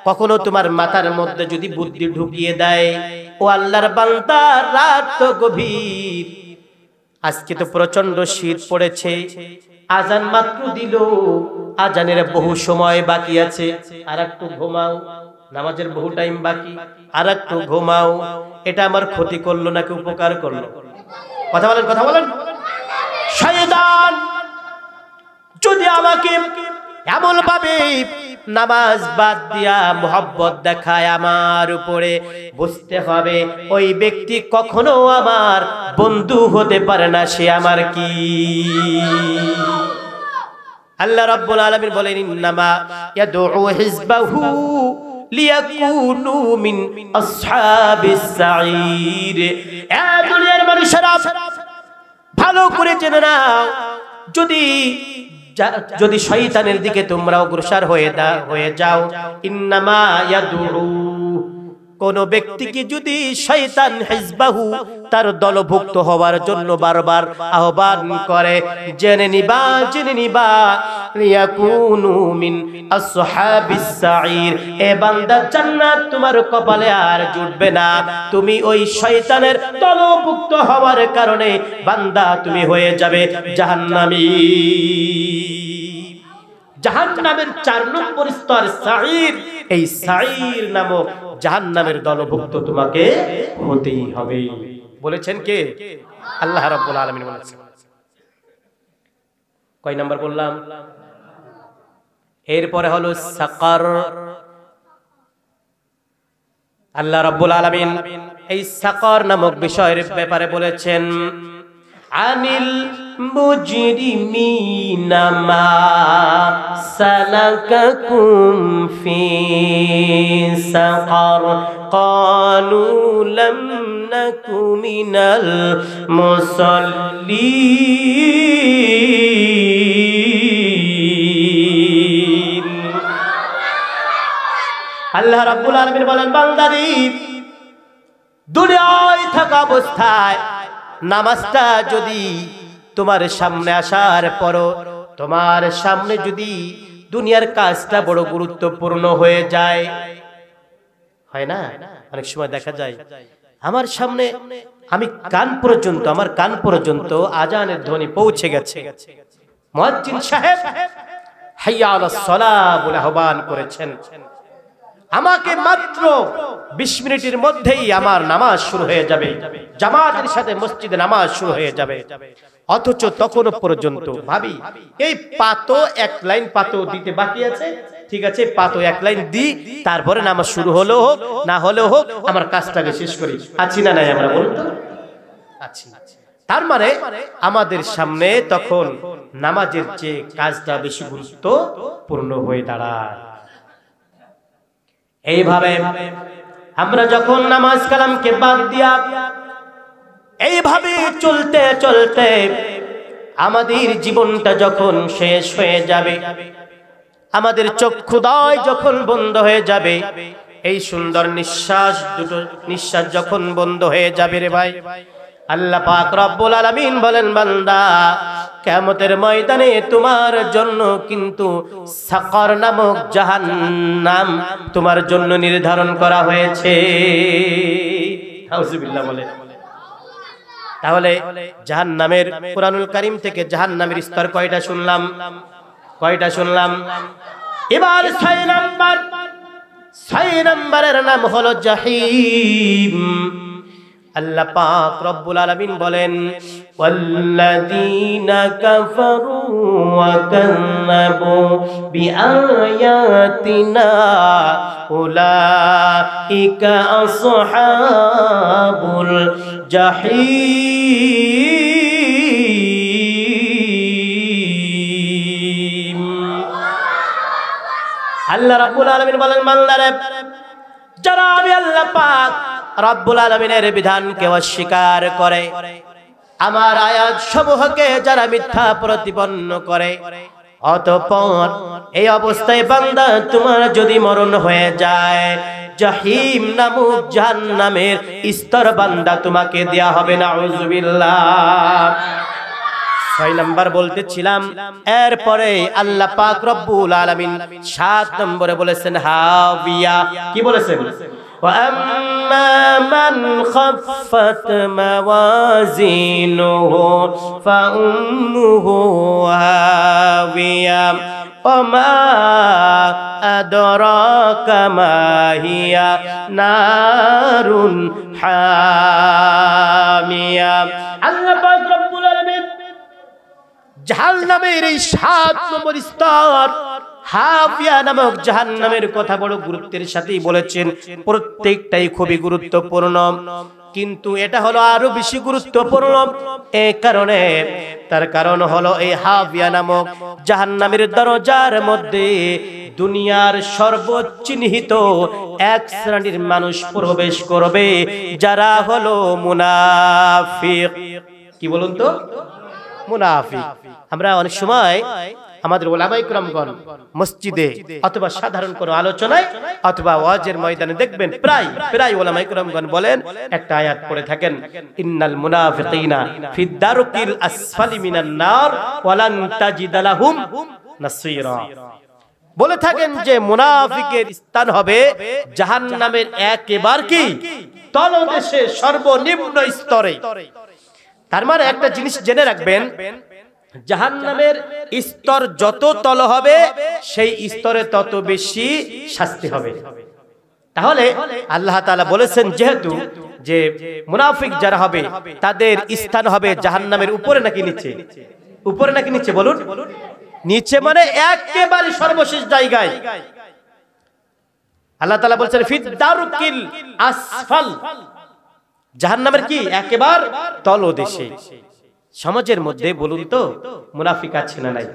কখনো তোমার মাথার মধ্যে যদি বুদ্ধি ঢুকিয়ে দেয়, ও আল্লাহর বান্দা, রাত তো গভীর, আজকে তো প্রচন্ড শীত পড়েছে, আজান মাত্র দিল, আজানের বহু সময় বাকি আছে, আর একটু ঘুমাও, নামাজের বহু টাইম বাকি, আর একটু ঘুমাও। এটা আমার ক্ষতি করলো নাকি উপকার করলো? কথা বলেন, কথা বলেন। শয়তান যদি আমাকে এমন ভাবে নামাজ বাদ দিয়া মোহাব্বত দেখায় আমার উপরে, বুঝতে হবে ওই ব্যক্তি কখনো আমার বন্ধু হতে পারে না, সে আমার কি। আল্লাহ রাব্বুল আলামিন বলেন, ইন্নামা ইয়াদউ হিজবাহু লিয়াকুনু মিন আসহাবিস সাঈর। এ দুনিয়ার মানুষেরা, ভালো করে জেনে নাও, যদি শয়তানের দিকে তোমরা অগ্রসর হয়ে যাও, ইন্নামা ইয়াদউ, কোন ব্যক্তিকে যদি শয়তান হিজবাহু, তার দলভুক্ত হওয়ার জন্য বারবার আহ্বান করে, জেনে নিবা লিয়াকুনু মিন আসহাবিস সাঈর। এ বান্দা, জান্নাত তোমার কপালে আর জুটবে না। তুমি ওই শয়তানের দলভুক্ত হওয়ার কারণে বান্দা তুমি হয়ে যাবে জাহান্নামী। জাহান্নামের 4 নম্বর স্তর সাঈর। এই সাঈর নামক জাহান্নামের দলভুক্ত তোমাকে হতেই হবে। বলেছেন কে? আল্লাহ রাব্বুল আলামিন বলেছেন। কয় নাম্বার বললাম? এরপরে হলো সাকার। আল্লাহ রাব্বুল আলামিন এই সাকার নামক বিষয়ের ব্যাপারে বলেছেন, আনিল মুজরিমিনা মা সালাকাকুম ফি সাকার ক্বালু লাম নাকু মিনাল মুসাল্লিন। আল্লাহ রাব্বুল আলামিন বলেন, বান্দারে দুনিয়ায় থাকা অবস্থায় নামাজটা যদি তোমার সামনে আসার পরও তোমার সামনে যদি দুনিয়ার কাজটা বড় গুরুত্বপূর্ণ হয়ে যায়, হয় না? অনেক সময় দেখা যায় আমার সামনে আমার কান পর্যন্ত আজানের ধ্বনি পৌঁছে গেছে, মুয়াজ্জিন সাহেব হাইয়া আলাস সালাহ বলে আহ্বান করেছেন, আমাকে মাত্র 20 মিনিটের মধ্যেই আমার নামাজ শুরু হয়ে যাবে, জামাতের সাথে মসজিদে নামাজ শুরু হয়ে যাবে। অথচ তখনও পর্যন্ত ভাবি এই পাতো 1 লাইন পাতো দিতে বাকি আছে, ঠিক আছে পাতো 1 লাইন দি, তারপরে নামাজ শুরু হলো হোক না হলেও হোক আমার কাজটাকে শেষ করি। আছি না নাই? আমরা বলুন তো আছি। তার মানে আমাদের সামনে তখন নামাজের চেয়ে কাজটা বেশি গুরুত্বপূর্ণ হয়ে দাঁড়ায়। এইভাবে আমরা যখন নামাজ কালামকে বাদ দিয়া এইভাবে চলতে চলতে আমাদের জীবনটা যখন শেষ হয়ে যাবে, আমাদের চক্ষুদয় যখন বন্ধ হয়ে যাবে, এই সুন্দর নিঃশ্বাস দুটো নিঃশ্বাস যখন বন্ধ হয়ে যাবে রে ভাই, আল্লাহ পাক রব্বুল আলামিন বলেন, বান্দা কিয়ামতের ময়দানে তোমার জন্য কিন্তু সাকার নামক জাহান্নাম তোমার জন্য নির্ধারণ করা হয়েছে। আউযুবিল্লাহ বলে। তাহলে জাহান্নামের কুরআনুল কারীম থেকে জাহান্নামের স্তর কয়টা শুনলাম? এবার 6 নম্বরের নাম হলো জাহিম। আল্লাহ পাক রব্বুল আলামিন বলেন, ওয়াল্লাযীনা কাফারু ওয়া কাযযাবু বিআয়াতিনা উলাইকা আসহাবুল জাহিম। আল্লাহ রাব্বুল আলামিন বলেন, বান্দারে যারা আমি আল্লাহ পাক রব্বুল আলামিনের বিধানকে অস্বীকার করে, আমার আয়াত সমূহকে যারা মিথ্যা প্রতিপন্ন করে, অতঃপর এই অবস্থায় বান্দা তোমার যদি মরণ হয়ে যায়, জাহিম নামক জাহান্নামের স্তর বান্দা তোমাকে দেয়া হবে। নাউযুবিল্লাহ। 6 নাম্বার বলতেছিলাম। এরপরে আল্লাহ পাক রব্বুল আলামিন 7 নম্বরে বলেছেন হাবিয়া। কি বলেছেন? وَأَمَّا مَنْ خَفَّتْ مَوَازِينُهُ فَأُمُّهُ هَاوِيَةٌ وَمَا أَدْرَاكَ مَا هِيَ نَارٌ حَامِيَةٌ। আল্লাহ পাক রব্বুল আলামিন জাহান্নামের এই 7 নম্বর স্তর হাবিয়া নামক জাহান্নামের কথা বড় গুরুত্বের সাথেই বলেছেন। প্রত্যেকটাই খুবই গুরুত্বপূর্ণ, কিন্তু এটা হলো আরো বেশি গুরুত্বপূর্ণ এই কারণে, তার কারণ হলো এই হাবিয়া নামক জাহান্নামের দরজার মধ্যে দুনিয়ার সর্বচিহ্নিত এক শ্রেণীর মানুষ প্রবেশ করবে, যারা হলো মুনাফিক। কি বলুন তো? মুনাফিক। আমরা অনেক সময় আমাদের ওলামায়ে কেরামগণ মসজিদে অথবা সাধারণ কোনো আলোচনায় অথবা ওয়াজের ময়দানে দেখবেন প্রায় ওলামায়ে কেরামগণ বলেন, একটা আয়াত পড়ে থাকেন, ইন্নাল মুনাফিকিনা ফি দারকিল আসফালি মিনান নার ওয়া লান তাজিদ লাহুম নাসীরা। বলে থাকেন যে মুনাফিকের স্থান হবে জাহান্নামের একেবারে কি তলদেশে, সর্বনিম্ন স্তরে। তার মানে একটা জিনিস জেনে রাখবেন, জাহান্নামের স্তর যত তল হবে সেই স্তরে তত বেশি শাস্তি হবে। তাহলে আল্লাহ তাআলা বলেছেন যেহেতু যে মুনাফিক যারা হবে তাদের স্থান হবে জাহান্নামের উপরে নাকি নিচে? উপরে নাকি নিচে বলুন? নিচে মানে একেবারে সর্বশেষ জায়গায়। আল্লাহ তাআলা বলেছেন ফিদ দারকিল আসফাল, জাহান্নামের কি একেবারে তলদেশে। সমাজের মধ্যে বলুন তো মুনাফিক আছে না নাই?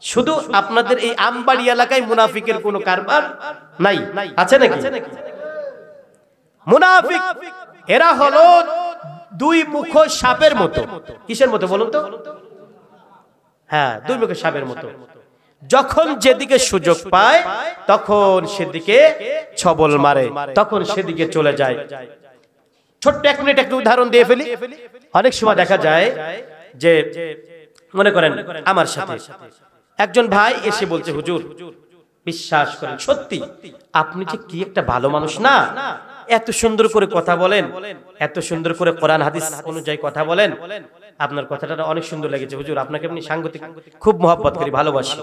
শুধু আপনাদের এই আমবাড়ি এলাকায় মুনাফিকের কোনো কারবার নাই, আছে নাকি? মুনাফিক এরা হলো দুই মুখ সাপের মতো। কিসের মতো বলুন তো? হ্যাঁ, দুই মুখ সাপের মতো। যখন যেদিকে সুযোগ পায় তখন সেদিকে ছবল মারে, তখন সেদিকে চলে যায়। ছোট্ট 1 মিনিট একটা উদাহরণ দিয়ে ফেলি। অনেক সময় দেখা যায় যে মনে করেন আমার সাথে একজন ভাই এসে বলছে, হুজুর বিশ্বাস করেন সত্যি আপনি যে কি একটা ভালো মানুষ না, এত সুন্দর করে কথা বলেন, এত সুন্দর করে কোরআন হাদিস অনুযায়ী কথা বলেন, আপনার কথাটা অনেক সুন্দর লেগেছে হুজুর, আপনাকে আমি সাংঘাতিক খুব মহব্বত করি, ভালোবাসি।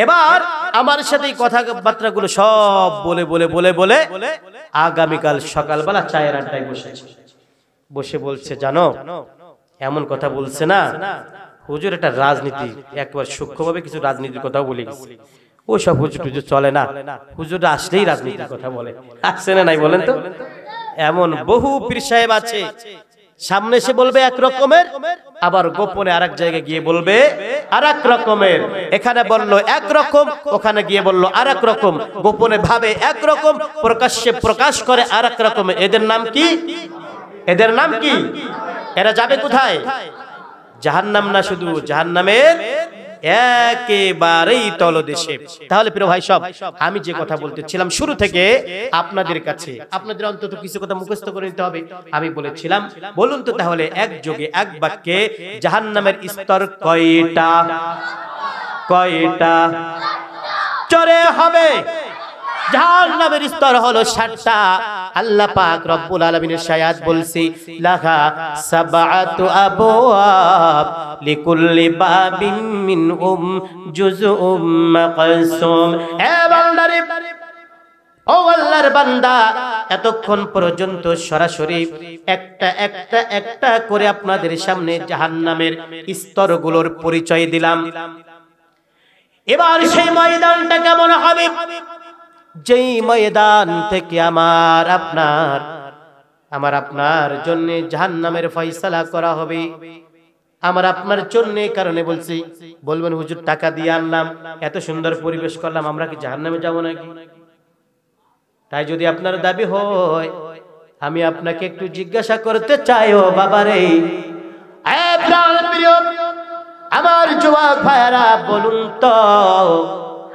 এবার আমার সাথে এই কথাবার্তাগুলো সব বলে বলে বলে বলে আগামীকাল সকালবেলা চায়ের আড্ডায় বসেছে, বসে বলছে জানো এমন কথা বলছে না হুজুর, এটা রাজনীতি, একবার সূক্ষ্মভাবে কিছু রাজনীতির কথাও বলে গেছে। ও সব হুজুর টুজুর চলে না, হুজুর আসলেই রাজনীতির কথা বলে, আসছে না নাই বলেন তো? এমন বহু পীর সাহেব আছে, সামনে এসে বলবে এক রকমের, আবার গোপনে আরেক জায়গায় গিয়ে বলবে আরেক রকমের। এখানে বললো এক রকম, ওখানে গিয়ে বললো আরেক রকম, গোপনে ভাবে এক রকম, প্রকাশ্যে প্রকাশ করে আরেক রকম। এদের নাম কি? এদের নাম কি? এরা যাবে কোথায়? জাহান্নাম না শুধু জাহান্নামের একেবারেই তলদেশে। তাহলে প্রিয় ভাই সব, আমি যে কথা বলতেছিলাম শুরু থেকে আপনাদের কাছে, আপনাদের অন্তত কিছু কথা মুখস্থ করে নিতে হবে। আমি বলেছিলাম বলুন তো তাহলে এক যোগে এক বাক্যে জাহান্নামের স্তর কয়টা? কয়টা? চরে হবে। জাহান্নামের স্তর হলো 7টা। আল্লাহ পাক রব্বুল আলামিনের আয়াত বলছি লাহা সাবআতু আবওয়াব লিকুল্লি বাবিন মিনহুম জুজউম মাকসুম। এ বান্দারে, ও আল্লাহর বান্দা, এতক্ষণ পর্যন্ত সরাসরি একটা একটা একটা করে আপনাদের সামনে জাহান্নামের স্তরগুলোর পরিচয় দিলাম। এবার সেই ময়দানটা কেমন হবে? যেই ময়দান থেকে আমার আপনার জন্য জাহান্নামের ফয়সালা করা হবে। আমার আপনার জন্য কারণে বলছি, বলবেন হুজুর টাকা দিয়ে আনলাম, এত সুন্দর পরিবেশ করলাম, আমরা কি জাহান্নামে যাব নাকি? তাই যদি আপনার দাবি হয়, আমি আপনাকে একটু জিজ্ঞাসা করতে চাই, ও বাবারে, আমার যুবক ভাইরা বলুন তো,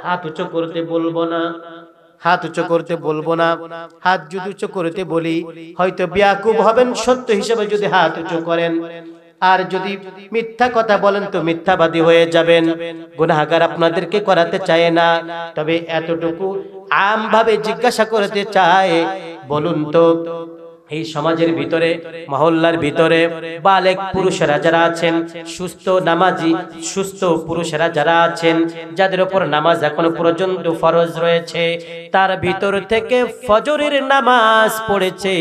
হাত উঁচু করতে বলবো না, হাত উঁচু করতে বলবো না। হাত যদি উঁচু করতে বলি হয়তো বিয়াকুব হবেন, সত্য হিসেবে যদি হাত উঁচু করেন। আর যদি মিথ্যা কথা বলেন তো মিথ্যাবাদী হয়ে যাবেন। গুনাহগার আপনাদেরকে করাতে চায় না, তবে এতটুকু আমভাবে জিজ্ঞাসা করতে চায়, বলুন তো এই সমাজের ভিতরে, মহল্লার ভিতরে বালেক পুরুষেরা যারা আছেন, সুস্থ নামাজি সুস্থ পুরুষেরা যারা আছেন, যাদের উপর নামাজ এখনো পর্যন্ত ফরজ রয়েছে, তার ভিতর থেকে ফজরের নামাজ পড়েছে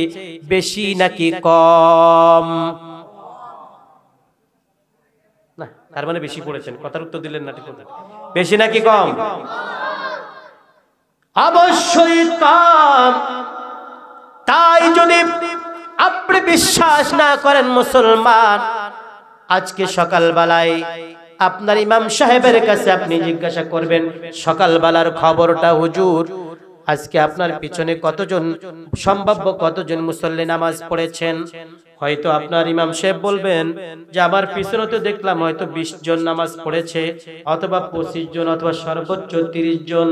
বেশি নাকি কম? না, তার মানে বেশি পড়েছেন। কথার উত্তর দিলেন না, ঠিক আছে? বেশি নাকি কম? অবশ্যই কম। তাই যদি আপনি বিশ্বাস না করেন মুসলমান, আজকে সকালবেলায় আপনার ইমাম সাহেবের কাছে আপনি জিজ্ঞাসা করবেন সকালবেলার খবরটা, হুজুর আজকে আপনার পিছনে কতজন, সম্ভাব্য কতজন মুসল্লি নামাজ পড়েছেন? হয়তো আপনার ইমাম সাহেব বলবেন যে আমার পিছনে তো দেখলাম হয়তো 20 জন নামাজ পড়েছে, অথবা 25 জন, অথবা সর্বোচ্চ 30 জন।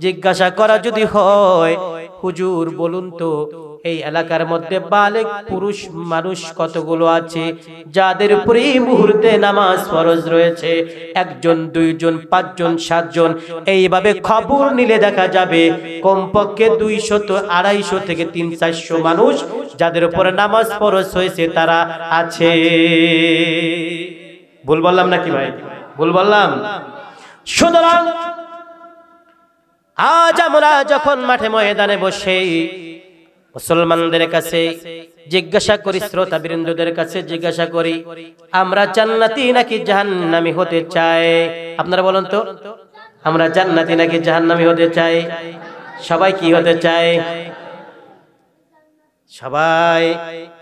জিজ্ঞাসা করা যদি হয়, হুজুর বলুন তো এই এলাকার মধ্যে বালেক পুরুষ মানুষ কতগুলো আছে যাদের উপরে এই মুহূর্তে নামাজ ফরজ রয়েছে? 1 জন, 2 জন, 5 জন, 7 জন। এইভাবে খবর নিলে দেখা যাবে কমপক্ষে 200, 250 থেকে 300-400 মানুষ যাদের উপরে নামাজ ফরজ হয়েছে তারা আছে। ভুল বললাম নাকি ভাই? ভুল বললাম? সুতরাং আজ আমরা যখন মাঠে ময়দানে বসে মুসলমানদের কাছে জিজ্ঞাসা করি, শ্রোতা বৃন্দদের কাছে জিজ্ঞাসা করি, আমরা জান্নাতি নাকি জাহান্নামী হতে চাই? আপনারা বলুন তো, আমরা জান্নাতি নাকি জাহান্নামী হতে চাই? সবাই কি হতে চায়? সবাই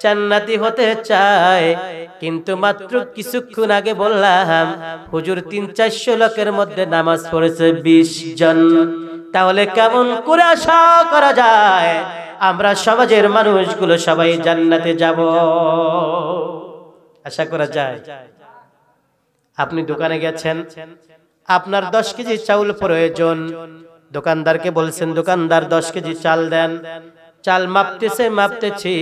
জান্নাতি হতে চায়। কিন্তু মাত্র কিছুক্ষণ আগে বললাম হুজুর 300-400 লোকের মধ্যে নামাজ পড়েছে 20 জন। তাহলে কেমন করে আশা করা যায় আমরা সমাজের মানুষগুলো সবাই জান্নাতে যাব? আশা করা যায়? আপনি দোকানে গেছেন, আপনার 10 কেজি চাউল প্রয়োজন, দোকানদারকে বলছেন দোকানদার 10 কেজি চাল দেন। চাল মাপতেছি,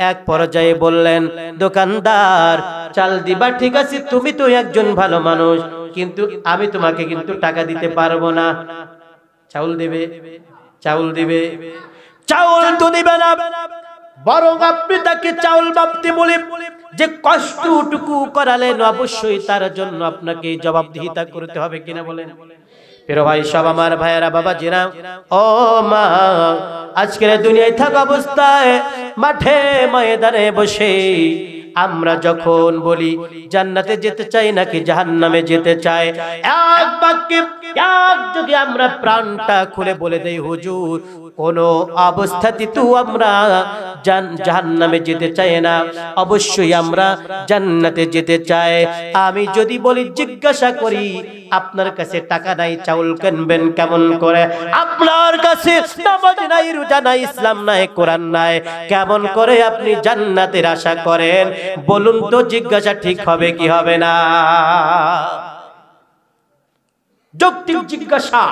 এক পর্যায়ে বললেন দোকানদার চাল দিবা ঠিক আছে, তুমি তো একজন ভালো মানুষ, কিন্তু আমি তোমাকে কিন্তু টাকা দিতে পারবো না। চাউল দিবে? চাউল দিবে? চাউল তো দিবে না, বরং আপনি তাকে চাউল মাপতে বলে যে কষ্টটুকু করালেন অবশ্যই তার জন্য আপনাকে জবাবদিহিতা করতে হবে, কিনা বলেন? প্রিয় ভাই সব আমার ভাইয়েরা, বাবা জিরা, ও মা, আজকের দুনিয়ায় থাকা অবস্থায় মাঠে ময়দানে বসে আমরা যখন বলি জান্নাতে যেতে চাই নাকি জাহান্নামে যেতে চাই, এক বাক্যে যদি আমরা প্রাণটা খুলে বলে দেই হুজুর কোন অবস্থাতে তো আমরা জাহান্নামে যেতে চাই না, অবশ্যই আমরা জান্নাতে যেতে চাই। আমি যদি বলি, জিজ্ঞাসা করি আপনার কাছে টাকা নাই, চাউল কিনবেন কেমন করে? আপনার কাছে নামাজ নাই, রোজা নাই, ইসলাম নাই, কোরআন নাই, কেমন করে আপনি জান্নাতের আশা করেন? বলুন তো, জিজ্ঞাসা ঠিক হবে কি হবে না? যৌক্তিক জিজ্ঞাসা।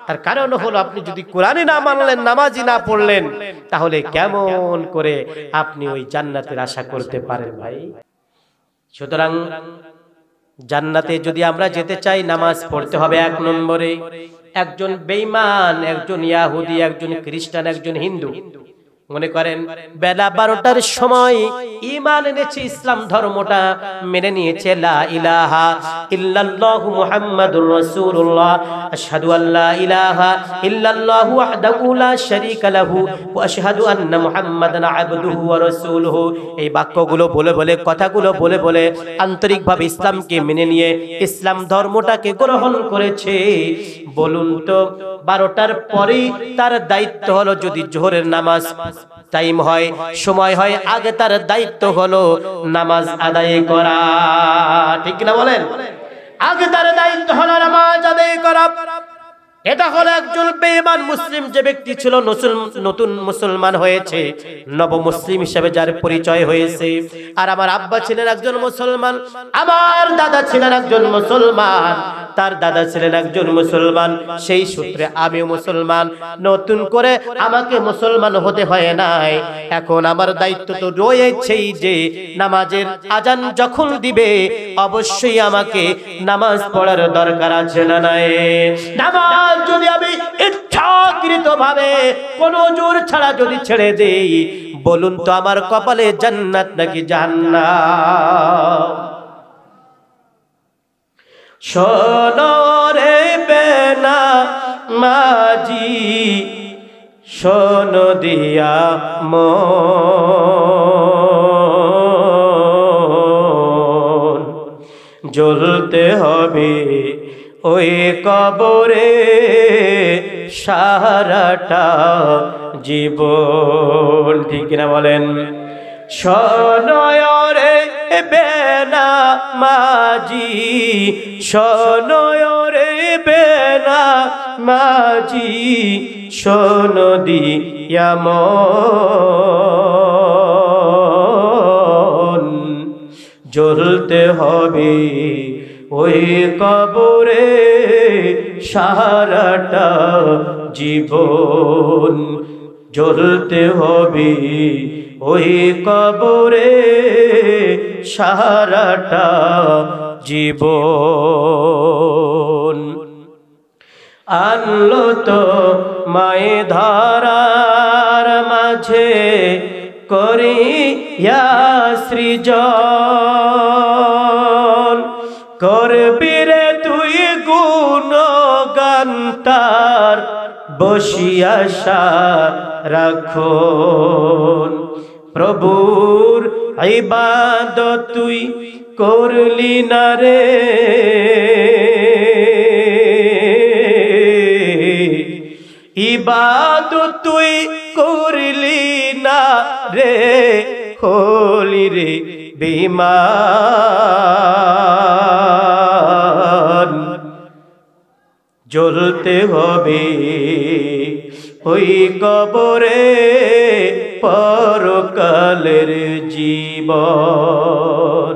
তার কারণ হলো আপনি যদি কোরআনে না মানলেন, নামাজি না পড়লেন, তাহলে কেমন করে আপনি ওই জান্নাতের আশা করতে পারেন ভাই? সুতরাং জান্নাতে যদি আমরা যেতে চাই নামাজ পড়তে হবে 1 নম্বরে। একজন বেঈমান, একজন ইহুদি, একজন খ্রিস্টান, একজন হিন্দু মনে করেন বেলা 12টার সময় ঈমান এনেছে, ইসলাম ধর্মটা মেনে নিয়েছে, লা ইলাহা ইল্লাল্লাহু মুহাম্মাদুর রাসূলুল্লাহ, আশহাদু আল্লা ইলাহা ইল্লাল্লাহু ওয়াহদাহু লা শারীকা লাহু ওয়া আশহাদু আন্না মুহাম্মাদান আবদুহু ওয়া রাসূলুহু। এই বাক্যগুলো বলে বলে, কথাগুলো বলে বলে আন্তরিকভাবে ইসলামকে মেনে নিয়ে ইসলাম ধর্মটাকে গ্রহণ করেছে। বলুন তো 12টার পরেই তার দায়িত্ব হলো, যদি জোহরের নামাজ টাইম হয়, সময় হয়, আগে তার দায়িত্ব হলো নামাজ আদায় করা, ঠিক না বলেন? আগে তার দায়িত্ব হলো নামাজ আদায় করা। এটা হলো একজন বেঈমান মুসলিম যে ব্যক্তি ছিল, নতুন মুসলমান হয়েছে, নব মুসলিম হিসেবে যার পরিচয় হয়েছে। আর আমার আব্বা ছিলেন একজন মুসলমান, আমার দাদা ছিলেন একজন মুসলমান, তার দাদা ছিলেন একজন মুসলমান, সেই সূত্রে আমিও মুসলমান। নতুন করে আমাকে মুসলমান হতে হয় নাই। এখন আমার দায়িত্ব তো রয়েছেই যে নামাজের আজান যখন দিবে অবশ্যই আমাকে নামাজ পড়ার দরকার আছে না নাই? নামাজ যদি আমি ইচ্ছাকৃতভাবে কোন জোর ছাড়া যদি ছেড়ে দেই, বলুন তো আমার কপালে জান্নাত নাকি জাহান্নাম? শোনো রে বেনামাজি, শোনো দিয়া মন, জ্বলতে হবে ওই কবরে সারাটা জীবন, ঠিক না বলেন? শোনো রে বেনামাজি, শোনো রে বেনামাজি, শোনো দিয়া মন, জ্বলতে হবে ওই কবরে সারাটা জীবন, জ্বলতে হবে ওই কবরে সারাটা জীবন। আনলো তো মায়ে ধরার মাঝে করিয়া সৃজন, করবি রে তুই গুণগান তার বসিয়া সারাক্ষণ। প্রভুর ইবাদত তুই করলি না রে, ইবাদত তুই করলি না রে, হলি রে বেঈমান। জ্বলতে হবে ওই কবরে পরকালের জীবন,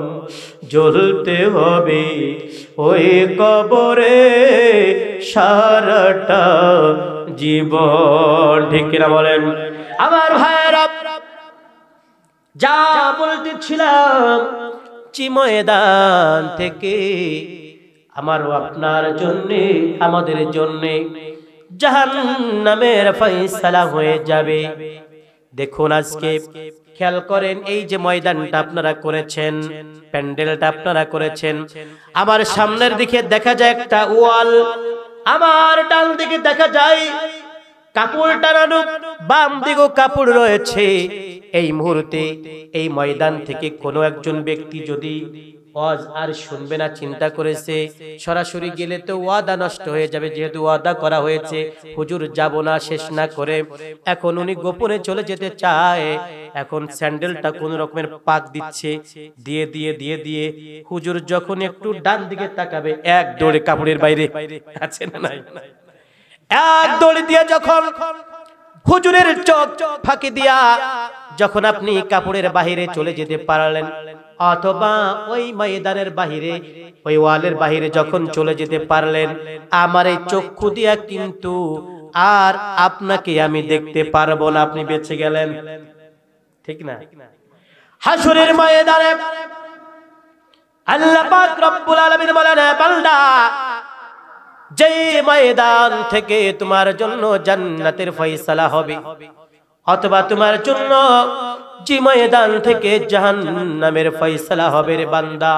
জ্বলতে হবে ওই কবরে সারাটা জীবন। ঠিক কিনা বলেন আমার ভাইয়েরা? যা বলতেছিলাম, ময়দান থেকে আমারও আপনার জন্যে, আমাদের জন্যে জাহান্নামের ফয়সালা হয়ে যাবে। দেখুন আজকে খেয়াল করেন, এই যে ময়দানটা আপনারা করেছেন, প্যান্ডেলটা আপনারা করেছেন, আমার সামনের দিকে দেখা যায় একটা ওয়াল, আমার ডান দিকে দেখা যায় কাপড় টানানো, বাম দিকেও কাপড় রয়েছে। এই মুহূর্তে এই ময়দান থেকে কোনো একজন ব্যক্তি যদি ওয়াজ আর শুনবে না চিন্তা করেছে, সরাসরি গেলে তো ওয়াদা নষ্ট হয়ে যাবে, যেহেতু ওয়াদা করা হয়েছে হুজুর যাব না শেষ না করে। এখন উনি গোপনে চলে যেতে চায়, এখন স্যান্ডেলটা কোন রকমের পাক দিচ্ছে, দিয়ে দিয়ে দিয়ে দিয়ে হুজুর যখন একটু ডান দিকে তাকাবে, এক দৌড়ে কাপড়ের বাইরে আছে না নাই, এক দৌড়ে দিয়ে যখন হুজুরের চোখ ফাঁকি দিয়া যখন আপনি কাপড়ের বাহিরে চলে যেতে পারলেন, অথবা ওই ময়দানের বাহিরে, ওই ওয়ালের বাহিরে যখন চলে যেতে পারলেন, আমার এই চক্ষু দিয়া কিন্তু আর আপনাকে আমি দেখতে পারবো না, আপনি বেঁচে গেলেন। ঠিক না? হাসরের ময়দানে আল্লাহ পাক রব্বুল আলামিন বলেন, বান্দা, যে ময়দান থেকে তোমার জন্য জান্নাতের ফয়সালা হবে, অথবা তোমার জন্য যে ময়দান থেকে জাহান্নামের ফয়সালা হবে রে বান্দা,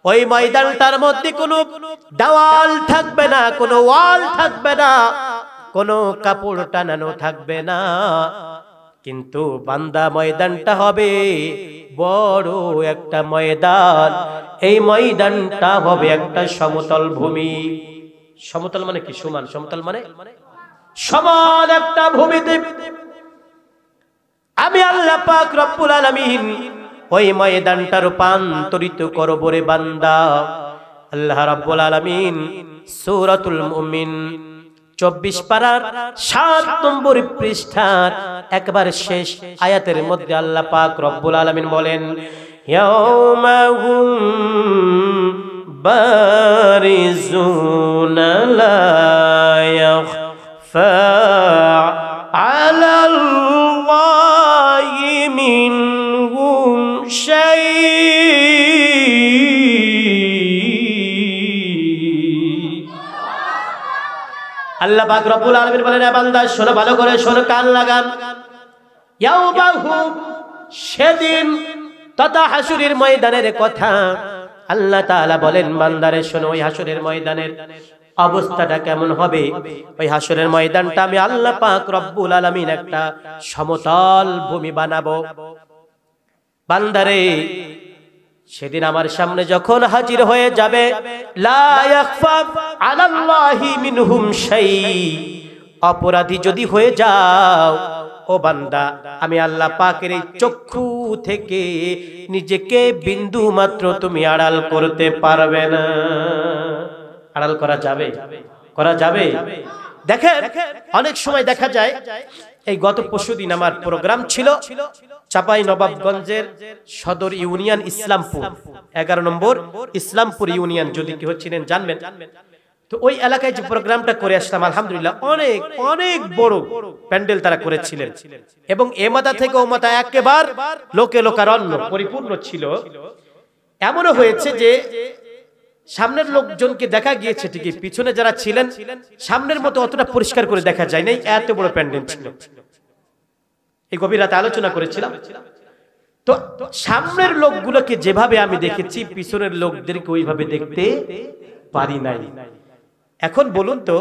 ওই ময়দানটার মধ্যে কোনো দেওয়াল থাকবে না, কোনো ওয়াল থাকবে না, কোনো কাপড় টানানো থাকবে না, কিন্তু বান্দা ময়দানটা হবে বড় একটা ময়দান। এই ময়দানটা হবে একটা সমতল ভূমি। সমতল মানে কি? সমান। সমতল মানে সমান একটা ভূমিতে আমি আল্লাহ পাক রব্বুল আলামিন ওই ময়দানটা রূপান্তরিত করব রে বান্দা। আল্লাহ রাব্বুল আলামিন সূরাতুল মুমিন 24 পারার 7 নম্বর পৃষ্ঠার একবার শেষ আয়াতের মধ্যে আল্লাহ পাক রব্বুল আলামিন বলেন, ইয়াউমা হুম বারিজুনা লা ইয়াখফা আলাল্লাহি মিনহুম শাই। আল্লাহ পাক রব্বুল আলামিন বলেন, এ বান্দা শোনো, ভালো করে শোনো, কান লাগান। ইয়াউমাহু, সেদিন তথা হাসরের ময়দানের কথা আল্লাহ তাআলা বলেন, বান্দারে শোনো, ওই হাসরের ময়দানের অবস্থাটা কেমন হবে। ওই হাসরের ময়দানটা আমি আল্লাহ পাক রব্বুল আলামিন একটা সমতল ভূমি বানাবো। বান্দারে, সেদিন আমার সামনে যখন হাজির হয়ে যাবে, লা ইয়াখফা আলাল্লাহি মিনহুম শাই, অপরাধী যদি হয়ে যাও ও বান্দা, আমি আল্লাহ পাকের এই চক্ষু থেকে নিজেকে বিন্দু মাত্র তুমি আড়াল করতে পারবে না। আড়াল করা যাবে? করা যাবে? দেখেন, অনেক সময় দেখা যায়, এই গত পরশুদিন আমার প্রোগ্রাম ছিল চাপাই নবাবগঞ্জের সদর ইউনিয়ন ইসলামপুর, 11 নম্বর ইসলামপুর ইউনিয়ন, যদি কেউ চিনেন জানবেন। তো ওই এলাকায় যে প্রোগ্রামটা করে আসলাম, আলহামদুলিল্লাহ অনেক অনেক বড় প্যান্ডেল তারা করেছিলেন, এবং এ মাথা থেকে ও মাথা একেবারে লোকে লোকারণ্য পরিপূর্ণ ছিল। এমনও হয়েছে যে সামনের লোকজনকে দেখা গিয়েছে ঠিকই, পিছনে যারা ছিলেন সামনের মতো অতটা পরিষ্কার করে দেখা যায় নাই, এত বড় প্যান্ডেল ছিল। এই গভীর রাতে আলোচনা করেছিলাম। তো তো সামনের লোকগুলোকে যেভাবে আমি দেখেছি পিছনের লোকদেরকে ওইভাবে দেখতে পারি নাই। এখন বলুন তো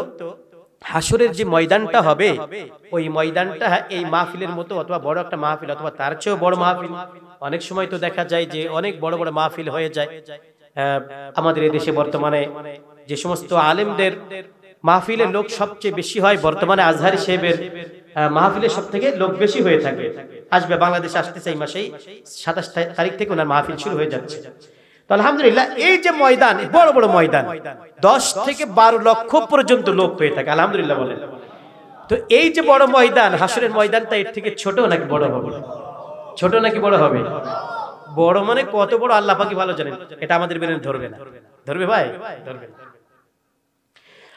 হাসরের যে ময়দানটা হবে ওই ময়দানটা এই মাহফিলের মতো অথবা বড় একটা মাহফিল অথবা তার চেয়েও বড় মাহফিল? অনেক সময় তো দেখা যায় যে অনেক বড় বড় মাহফিল হয়ে যায়। আমাদের এই দেশে বর্তমানে যে সমস্ত আলেমদের মাহফিলের লোক সবচেয়ে বেশি হয়, বর্তমানে আজহারি সাহেবের মাহফিলের সব থেকে লোক বেশি হয়ে থাকে। আসবে বাংলাদেশে, আসতেছে এই মাসেই 27 তারিখ থেকে ওনার মাহফিল শুরু হয়ে যাচ্ছে। তো আলহামদুলিল্লাহ এই যে ময়দান, বড় বড় ময়দান 10 থেকে 12 লক্ষ পর্যন্ত লোক হয়ে থাকে, আলহামদুলিল্লাহ বলেন। তো এই যে বড় ময়দান, হাসরের ময়দানটা এর থেকে ছোট নাকি বড় হবে? ছোট নাকি বড় হবে? বড় মানে কত বড় আল্লাহ পাকই ভালো জানেন, এটা আমাদের বেরেন ধরবে না। ধরবে ভাই? ধরবে।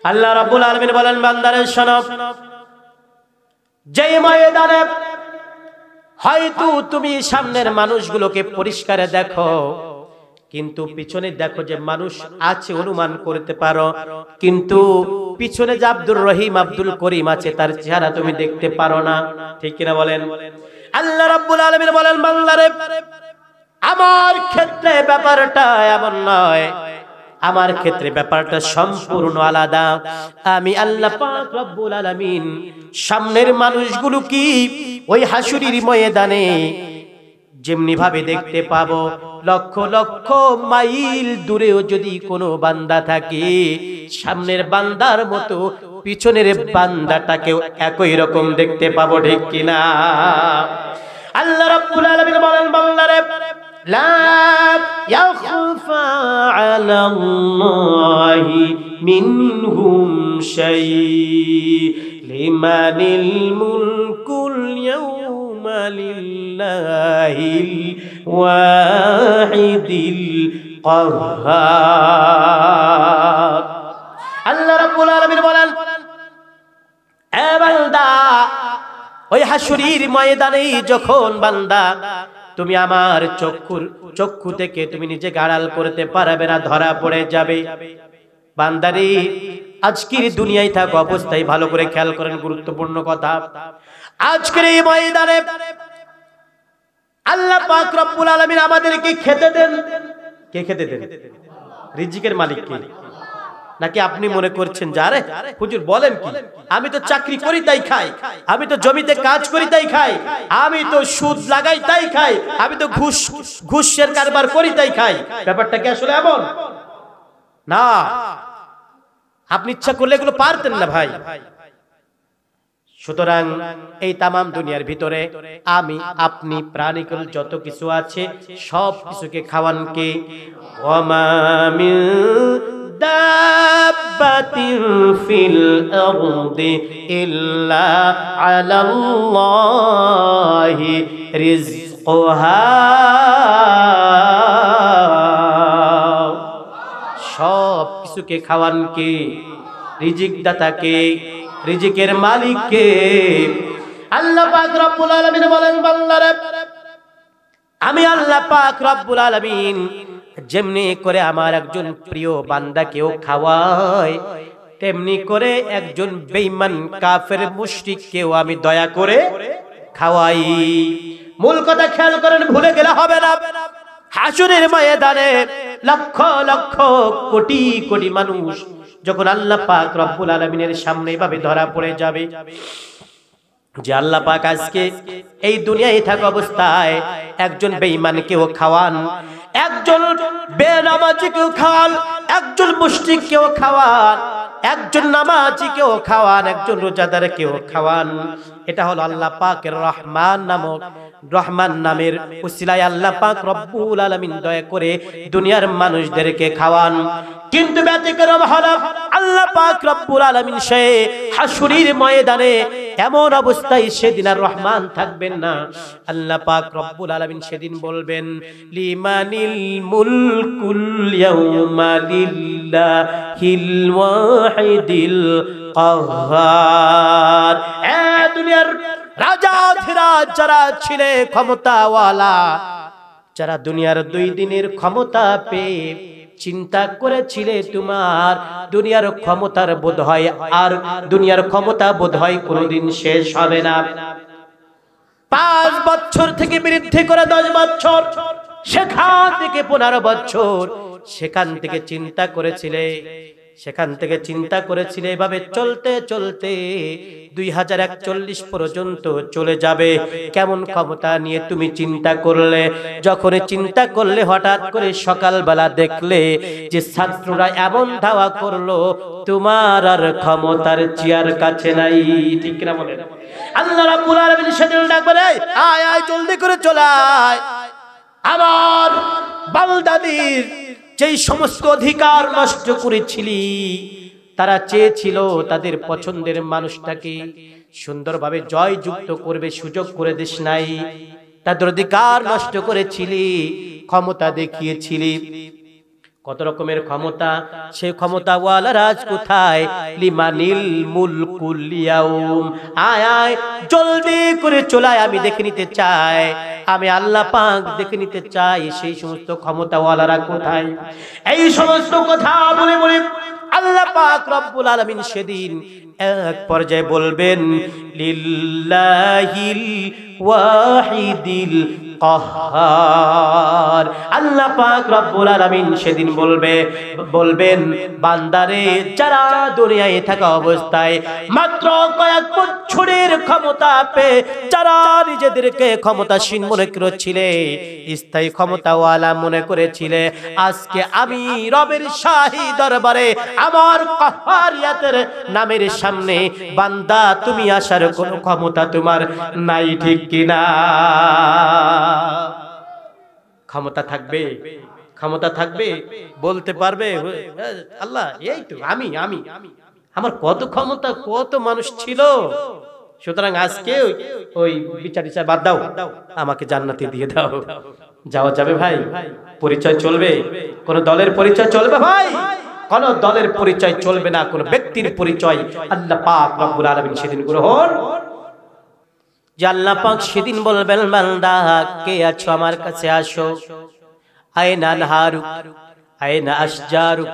আল্লাহ রাব্বুল আলামিন বলেন, বান্দারে শোনো, যে ময়দানে হয়তো তুমি সামনের মানুষগুলোকে পরিষ্কারে দেখো কিন্তু পিছনে দেখো যে মানুষ আছে অনুমান করতে পারো, কিন্তু পিছনে যে আব্দুর রহিম আব্দুল করিম আছে তার চেহারা তুমি দেখতে পারো না, ঠিক কিনা বলেন? আল্লাহ রাব্বুল আলামিন বলেন, বান্দারে আমার ক্ষেত্রে ব্যাপারটা এমন নয়, আমার ক্ষেত্রে ব্যাপারটা সম্পূর্ণ আলাদা। আমি আল্লাহ পাক রব্বুল আলামিন সামনের মানুষগুলো কি ওই হাসুরির ময়দানে যেমনি ভাবে দেখতে পাবো, লক্ষ লক্ষ মাইল দূরেও যদি কোনো বান্দা থাকে সামনের বান্দার মতো পিছনের বান্দাটাকেও একই রকম দেখতে পাবো, ঠিক কিনা? আল্লাহ রাব্বুল আলামিন বলেন, বান্দারে লা ইয়াখফা আলাল্লাহি মিনহুম শাই লিমানিল মুলকুল ইয়াউমা লিল্লাহিল ওয়াহিদিল কাহ্হার। আল্লাহ রাব্বুল আলামিন বলেন, এ বান্দা ওই হাসুরির ময়দানে যখন বান্দা তুমি আমার চক্ষু থেকে তুমি নিজে গাড়াল করতে পারবে না, ধরা পড়ে যাবে। বান্দারে আজকের দুনিয়ায় থাকা অবস্থায় ভালো করে খেয়াল করেন, গুরুত্বপূর্ণ কথা। আজকের এই ময়দানে আল্লাহ পাক রব্বুল আলামিন আমাদেরকে খেতে দেন। কে খেতে দেন? রিজিকের মালিক কে? নাকি আপনি মনে করছেন যে আরে হুজুর বলেন কি, আমি তো চাকরি করি তাই খাই, আমি তো জমিতে কাজ করি তাই খাই, আমি তো সুদ লাগাই তাই খাই, আমি তো ঘুষের কারবার করি তাই খাই। ব্যাপারটা কি আসলে এমন না? আপনি ইচ্ছা করলে এগুলো পারতেন না ভাই। সুতরাং এই তামাম দুনিয়ার ভিতরে আমি আপনি প্রাণীকুল যত কিছু আছে সব কিছুকে খাওয়ান কে? ওয়ামা মিন দাব্বাতিন ফিল আরদি ইল্লা আলাল্লাহি রিজকুহা। সব কিছুকে খাওয়ান কে? রিজিক দাতা কে? রিজিকের মালিক কে? আল্লাহ পাক রব্বুল আলামিন বলেন, বান্দারে আমি আল্লাহ পাক রব্বুল আলামিন যেমনি করে আমার একজন প্রিয় বান্দাকেও খাওয়াই, তেমনি করে একজন বেঈমান কাফের মুশরিককেও আমি দয়া করে খাওয়াই। মূল কথা খেয়াল করেন, ভুলে গেলে হবে না। হাসরের ময়দানে লক্ষ লক্ষ কোটি কোটি মানুষ যখন আল্লাহ পাক রব্বুল আলামিনের সামনে এভাবে ধরা পড়ে যাবে যে আল্লাহ পাক আজকে এই দুনিয়ায় থাকা অবস্থায় একজন বেঈমানকেও খাওয়ান, একজন বেনামাজিকেও খাওয়ান, একজন মুশরিককেও খাওয়ান, একজন নামাজিকেও খাওয়ান, একজন রোজাদারকেও খাওয়ান। এটা হলো আল্লাহ পাকের রহমান নামের উসিলায় আল্লাহ পাক রব্বুল আলামিন দয়া করে দুনিয়ার মানুষদেরকে খাওয়ান। কিন্তু ব্যতিক্রম হলো আল্লাহ পাক রব্বুল আলামিন সে হাসুরির ময়দানে এমন অবস্থায় সেদিন আর রহমান থাকবেন না। আল্লাহ পাক রব্বুল আলামিন সেদিন বলবেন, লিমানিল মুলকুল ইয়াউমা লিল্লাহিল ওয়াহিদিল কাহ্হার। এ দুনিয়ার রাজা ধীরাজ যারা ছিলে ক্ষমতাওয়ালা, যারা দুনিয়ার 2 দিনের ক্ষমতা পেয়ে চিন্তা করেছিলে তোমার দুনিয়ার ক্ষমতার বোধ হয় আর দুনিয়ার ক্ষমতা বোধ হয় কোনোদিন শেষ হবে না, 5 বছর থেকে বৃদ্ধি করে 10 বছর, সেখান থেকে 15 বছর, সেখান থেকে চিন্তা করেছিলে এভাবে চলতে চলতে 2041 পর্যন্ত চলে যাবে। কেমন ক্ষমতা নিয়ে তুমি চিন্তা করলে? যখন চিন্তা করলে হঠাৎ করে সকালবেলা দেখলে যে ছাত্ররা এমন ধাওয়া করলো, তোমার আর ক্ষমতার চেয়ার কাছে নাই। ঠিক কিনা বলেন? আল্লাহ রাব্বুল আলামিন সেদিন ডাকবেন, আয় আয় জলদি করে চলে আয়। আমার বান্দাদের যেই সমস্ত অধিকার নষ্ট করেছিলি, তারা চেয়েছিল তাদের পছন্দের মানুষটাকে সুন্দরভাবে জয়যুক্ত করবে, সুযোগ করে দিস নাই। তাদের অধিকার নষ্ট করেছিলি, ক্ষমতা দেখিয়েছিলি। কত রকমের ক্ষমতা, সেই ক্ষমতা ওয়ালা রাজ কোথায়? লিমানিল মুলকুল ইয়াউম, আয় আয় জলদি করে চলায়, আমি দেখে নিতে চাই, আমি আল্লাহ পাক দেখে নিতে চাই সেই সমস্ত ক্ষমতাওয়ালারা কোথায়। এই সমস্ত কথা বলে বলে আল্লাহ পাক রব্বুল আলামিন সেদিন এক পর্যায়ে বলবেন, লিল্লাহিল ওয়াহিদিল কাহ্হার। আল্লাহ পাক রব্বুল আলামিন সেদিন বলবেন, বান্দারে যারা দুনিয়ায় থাকা অবস্থায় মাত্র কয়েক বছরের ক্ষমতা পেয়ে যারা নিজেদেরকে ক্ষমতাসীন মনে করেছিলে, স্থায়ী ক্ষমতাওয়ালা মনে করেছিলে, আজকে আমি রবের শাহী দরবারে আমার কাহ্হারিয়াতের নামের সামনে বান্দা তুমি আসার কোনো ক্ষমতা তোমার নাই। ঠিক কিনা? ক্ষমতা থাকবে, বলতে পারবে আল্লাহ এই তো আমি আমার কত ক্ষমতা, কত মানুষ ছিল। সুতরাং আজকে ওই বিচার বাদ দাও, আমাকে জান্নাতে দিয়ে দাও। যাওয়া যাবে ভাই? পরিচয় চলবে? কোন দলের পরিচয় চলবে ভাই? কোন দলের পরিচয় চলবে না, কোন ব্যক্তির পরিচয় আল্লাহ পাক রব্বুল আলামিন সেদিন গ্রহণ। যে আল্লাহ পাক সেদিন বলবেন, বান্দা কে আছো আমার কাছে আসো। আইনা নাহারুক, আইনা আশজারুক,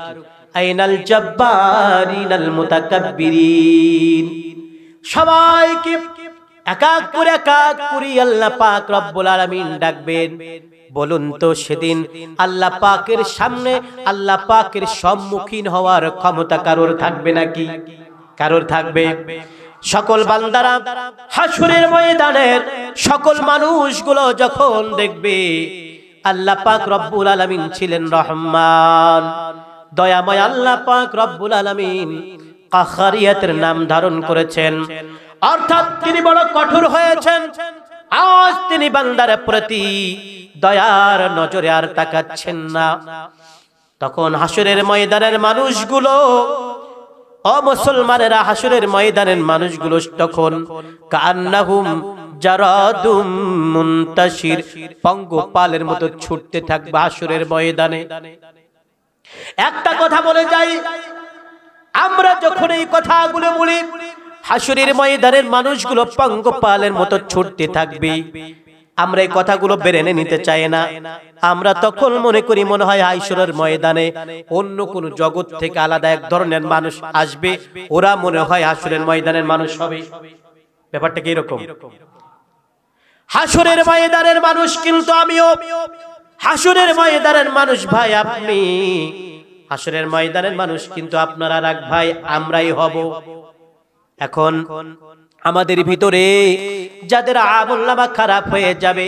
আইনাল জাব্বারিনাল মুতাকাব্বিরিন। সবাইকে এক এক করে আল্লাহ পাক রব্বুল আলামিন ডাকবেন। বলুন তো সেদিন আল্লাহ পাকের সামনে, আল্লাহ পাকের সম্মুখীন হওয়ার ক্ষমতা কারোর থাকবে নাকি? কারোর থাকবে? সকল বান্দারা হাসরের ময়দানের সকল মানুষগুলো যখন দেখবে আল্লাহ পাক রব্বুল আলামিন ছিলেন রহমান, দয়াময় আল্লাহ পাক রব্বুল আলামিন কাহ্হারিয়াতের নাম ধারণ করেছেন, অর্থাৎ তিনি বড় কঠোর হয়েছেন। আজ তিনি বান্দার প্রতি দয়ার নজরে আর তাকাচ্ছেন না। তখন হাসরের ময়দানের মানুষগুলো, মুসলমানেরা হাসরের ময়দানের মানুষগুলো তখন কান্নাহুম জারাদুম মুনতাশির, পঙ্গপালের মতো ছুটতে থাকবে হাসরের ময়দানে। একটা কথা বলে যাই, আমরা যখন এই কথাগুলো বলি হাসরের ময়দানের মানুষগুলো পঙ্গপালের মতো ছুটতে থাকবে, আমরা এই কথাগুলো বেরেনে নিতে চাই না। আমরা তখন মনে করি মনে হয় হাসরের ময়দানে অন্য কোন জগৎ থেকে আলাদা এক ধরনের মানুষ আসবে, ওরা মনে হয় হাসরের ময়দানের মানুষ হবে। ব্যাপারটা কি এরকম? হাসরের ময়দানের মানুষ কিন্তু আমিও, হাসরের ময়দানের মানুষ ভাই আপনি, হাসরের ময়দানের মানুষ কিন্তু আপনারা রাখ ভাই আমরাই হব। এখন আমাদের ভিতরে যাদের আমলনামা খারাপ হয়ে যাবে,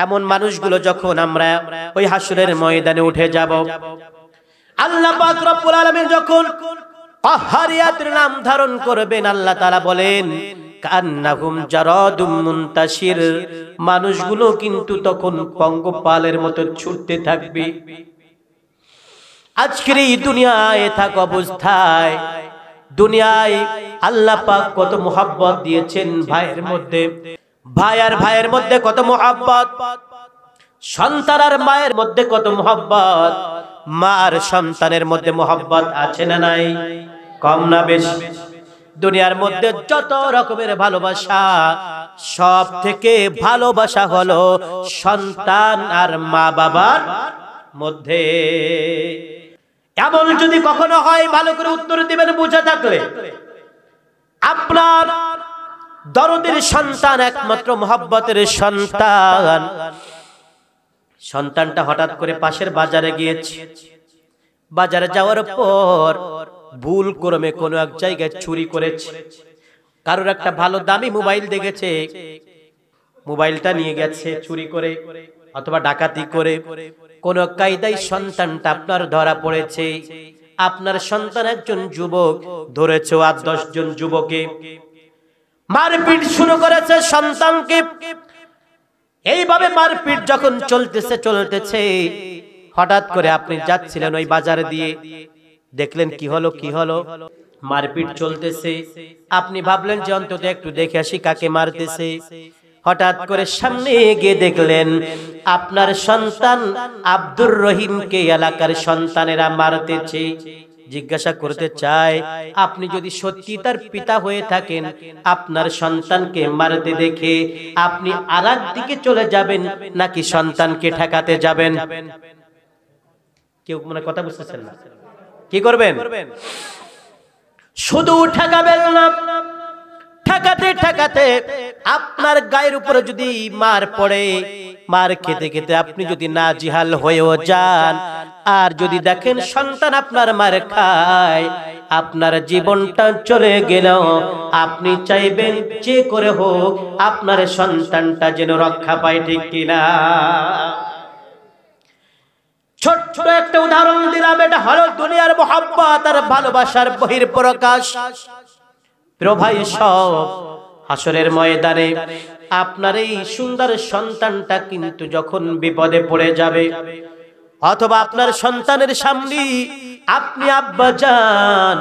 এমন মানুষগুলো যখন আমরা ওই হাসরের ময়দানে উঠে যাব, আল্লাহ পাক রব্বুল আলামিন যখন কাহ্হারিয়াতের নাম ধারণ করবেন, আল্লাহ তাআলা বলেন কান্নাহুম জারাদুম মুনতাশির, মানুষগুলো কিন্তু তখন পঙ্গপালের মতো ছুটতে থাকবে। আজকের এই দুনিয়ায় থাক অবস্থায়, দুনিয়ায় আল্লাহ পাক কত মোহাব্বত দিয়েছেন ভাইয়ের মধ্যে, ভাই আর ভাইয়ের মধ্যে কত মোহাব্বত, সন্তান আর মায়ের মধ্যে কত মোহাব্বত, মা আর সন্তানের মধ্যে মোহাব্বত আছে না নাই? কম না বেশি? দুনিয়ার মধ্যে যত রকমের ভালোবাসা, সব থেকে ভালোবাসা হলো সন্তান আর মা বাবার মধ্যে। এমন যদি কখনো হয়, ভালো করে উত্তর দিবেন বুঝে থাকলে, আপনার দরদের সন্তান, একমাত্র মোহাব্বতের সন্তান। সন্তানটা হঠাৎ করে পাশের বাজারে গিয়েছে। বাজারে যাওয়ার পর ভুল ক্রমে কোনো এক জায়গায় চুরি করেছে। কারোর একটা ভালো দামি মোবাইল দেখেছে, মোবাইলটা নিয়ে গেছে চুরি করে অথবা ডাকাতি করে। কোন কায়দায় সন্তানটা আপনার ধরা পড়েছে। আপনার সন্তান একজন যুবক, ধরেছে 8-10 জন যুবকে, মারপিট শুরু করেছে সন্তানকে। এইভাবে মারপিট যখন চলতেছে, হঠাৎ করে আপনি যাচ্ছিলেন ওই বাজার দিয়ে, দেখলেন কি হলো, মারপিট চলতেছে। আপনি ভাবলেন যে অন্তত একটু দেখে আসি কাকে মারতেছে। হঠাৎ করে সামনে গিয়ে দেখলেন আপনার সন্তান আব্দুর রহিমকে এলাকার সন্তানেরা মারতেছে। জিজ্ঞাসা করতে চায়, আপনি যদি সত্যি তার পিতা হয়ে থাকেন, আপনার সন্তানকে মারতে দেখে আপনি আরেক দিকে চলে যাবেন নাকি সন্তানকে ঠেকাতে যাবেন? কেউ মানে কথা বুঝতেছেন না? কি করবেন? শুধু ঠেকাবেন না, ঠেকাতে আপনার গায়ের উপরে যদি মার পড়ে, মার খেতে খেতে আপনি যদি নাজিহাল হয়েও যান, আর যদি দেখেন সন্তান আপনার মার খায়, আপনার জীবনটা চলে গেল, আপনি চাইবেন যে করে হোক আপনার সন্তানটা যেন রক্ষা পায়, ঠিক কিনা? ছোট্ট একটা উদাহরণ দিলাম, এটা হলো দুনিয়ার মোহাব্বত আর ভালোবাসার বহিঃপ্রকাশ। প্রিয় ভাই সব, হাসরের ময়দানে আপনার এই সুন্দর সন্তানটা কিন্তু যখন বিপদে পড়ে যাবে, অথবা আপনার সন্তানের সামনে আপনি আব্বা যান,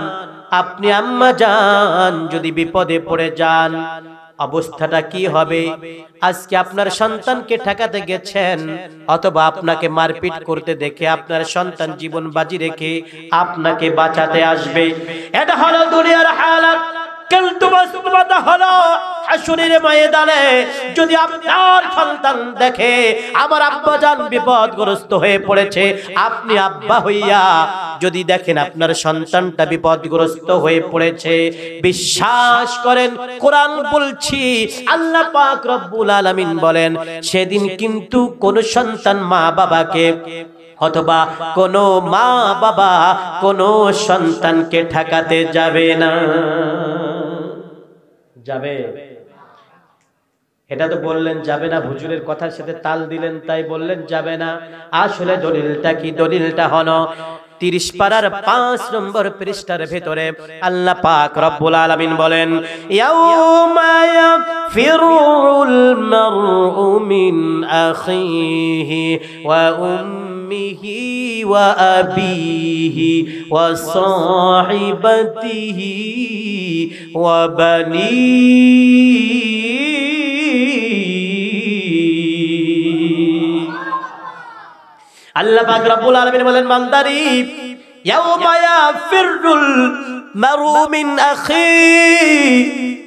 আপনি আম্মা যান যদি বিপদে পড়ে যান, অবস্থাটা কি হবে? আজকে আপনার সন্তানকে ঠেকাতে গেছেন, অথবা আপনাকে মারপিট করতে দেখে আপনার সন্তান জীবন বাজি রেখে আপনাকে বাঁচাতে আসবে। এটা হলো দুনিয়ার হালাত। কিন্তু বাস্তবতা হলো হাসরের ময়দানে যদি আপনার সন্তান দেখে আমার আব্বা জান বিপদগ্রস্ত হয়ে পড়েছে, আপনি আব্বা হইয়া যদি দেখেন আপনার সন্তানটা বিপদগ্রস্ত হয়ে পড়েছে, বিশ্বাস করেন কোরআন বলছি, আল্লাহ পাক রব্বুল আলামিন বলেন সেদিন কিন্তু কোন সন্তান মা বাবাকে অথবা কোন মা বাবা কোন সন্তানকে ঠেকাতে যাবে না। যাবে? এটা তো বললেন যাবে না, হুজুরের কথার সাথে তাল দিলেন তাই বললেন যাবে না। আসলে দলিলটা কি? দলিলটা হলো 30 পারার 5 নম্বর পৃষ্ঠার ভিতরে আল্লাহ পাক রব্বুল আলামিন বলেন, ইয়াউমা ইয়াফিরুল মারউ মিন আখিহি ওয়া উম্মিহি ওয়া আবিহি ওয়া সাহিবাতিহি ওয়া বানিহি। আল্লাহ পাক রব্বুল আলামিন বলেন, বান্দারি ইয়াউমা ইয়াফিরুল মারউ মিন আখি,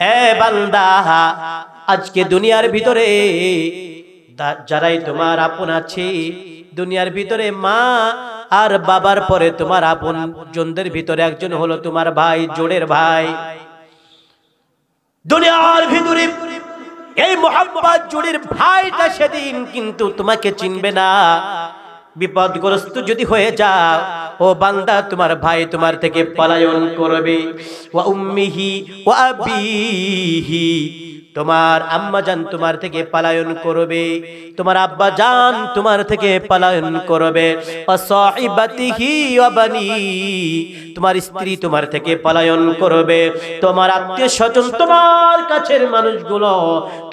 হে বান্দা আজকে দুনিয়ার ভিতরে যারাই তোমার আপন আছে, দুনিয়ার ভিতরে মা আর বাবার পরে তোমার আপন জনদের ভিতরে একজন হলো তোমার ভাই, জোড়ের ভাই। দুনিয়ার ভিতরে এই মোহাব্বত জোড়ের ভাইটা সেদিন কিন্তু তোমাকে চিনবে না। বিপদগ্রস্ত যদি হয়ে যাও ও বান্দা, তোমার ভাই তোমার থেকে পলায়ন করবে। ওয়া উম্মিহি ওয়া আবিহি, তোমার আম্মা জান তোমার থেকে পলায়ন করবে, তোমার আব্বা জান তোমার থেকে পলায়ন করবে। ওয়া সাহিবাতিহি ওয়া বানি, তোমার স্ত্রী তোমার থেকে পলায়ন করবে। তোমার আত্মীয় স্বজন, তোমার কাছের মানুষগুলো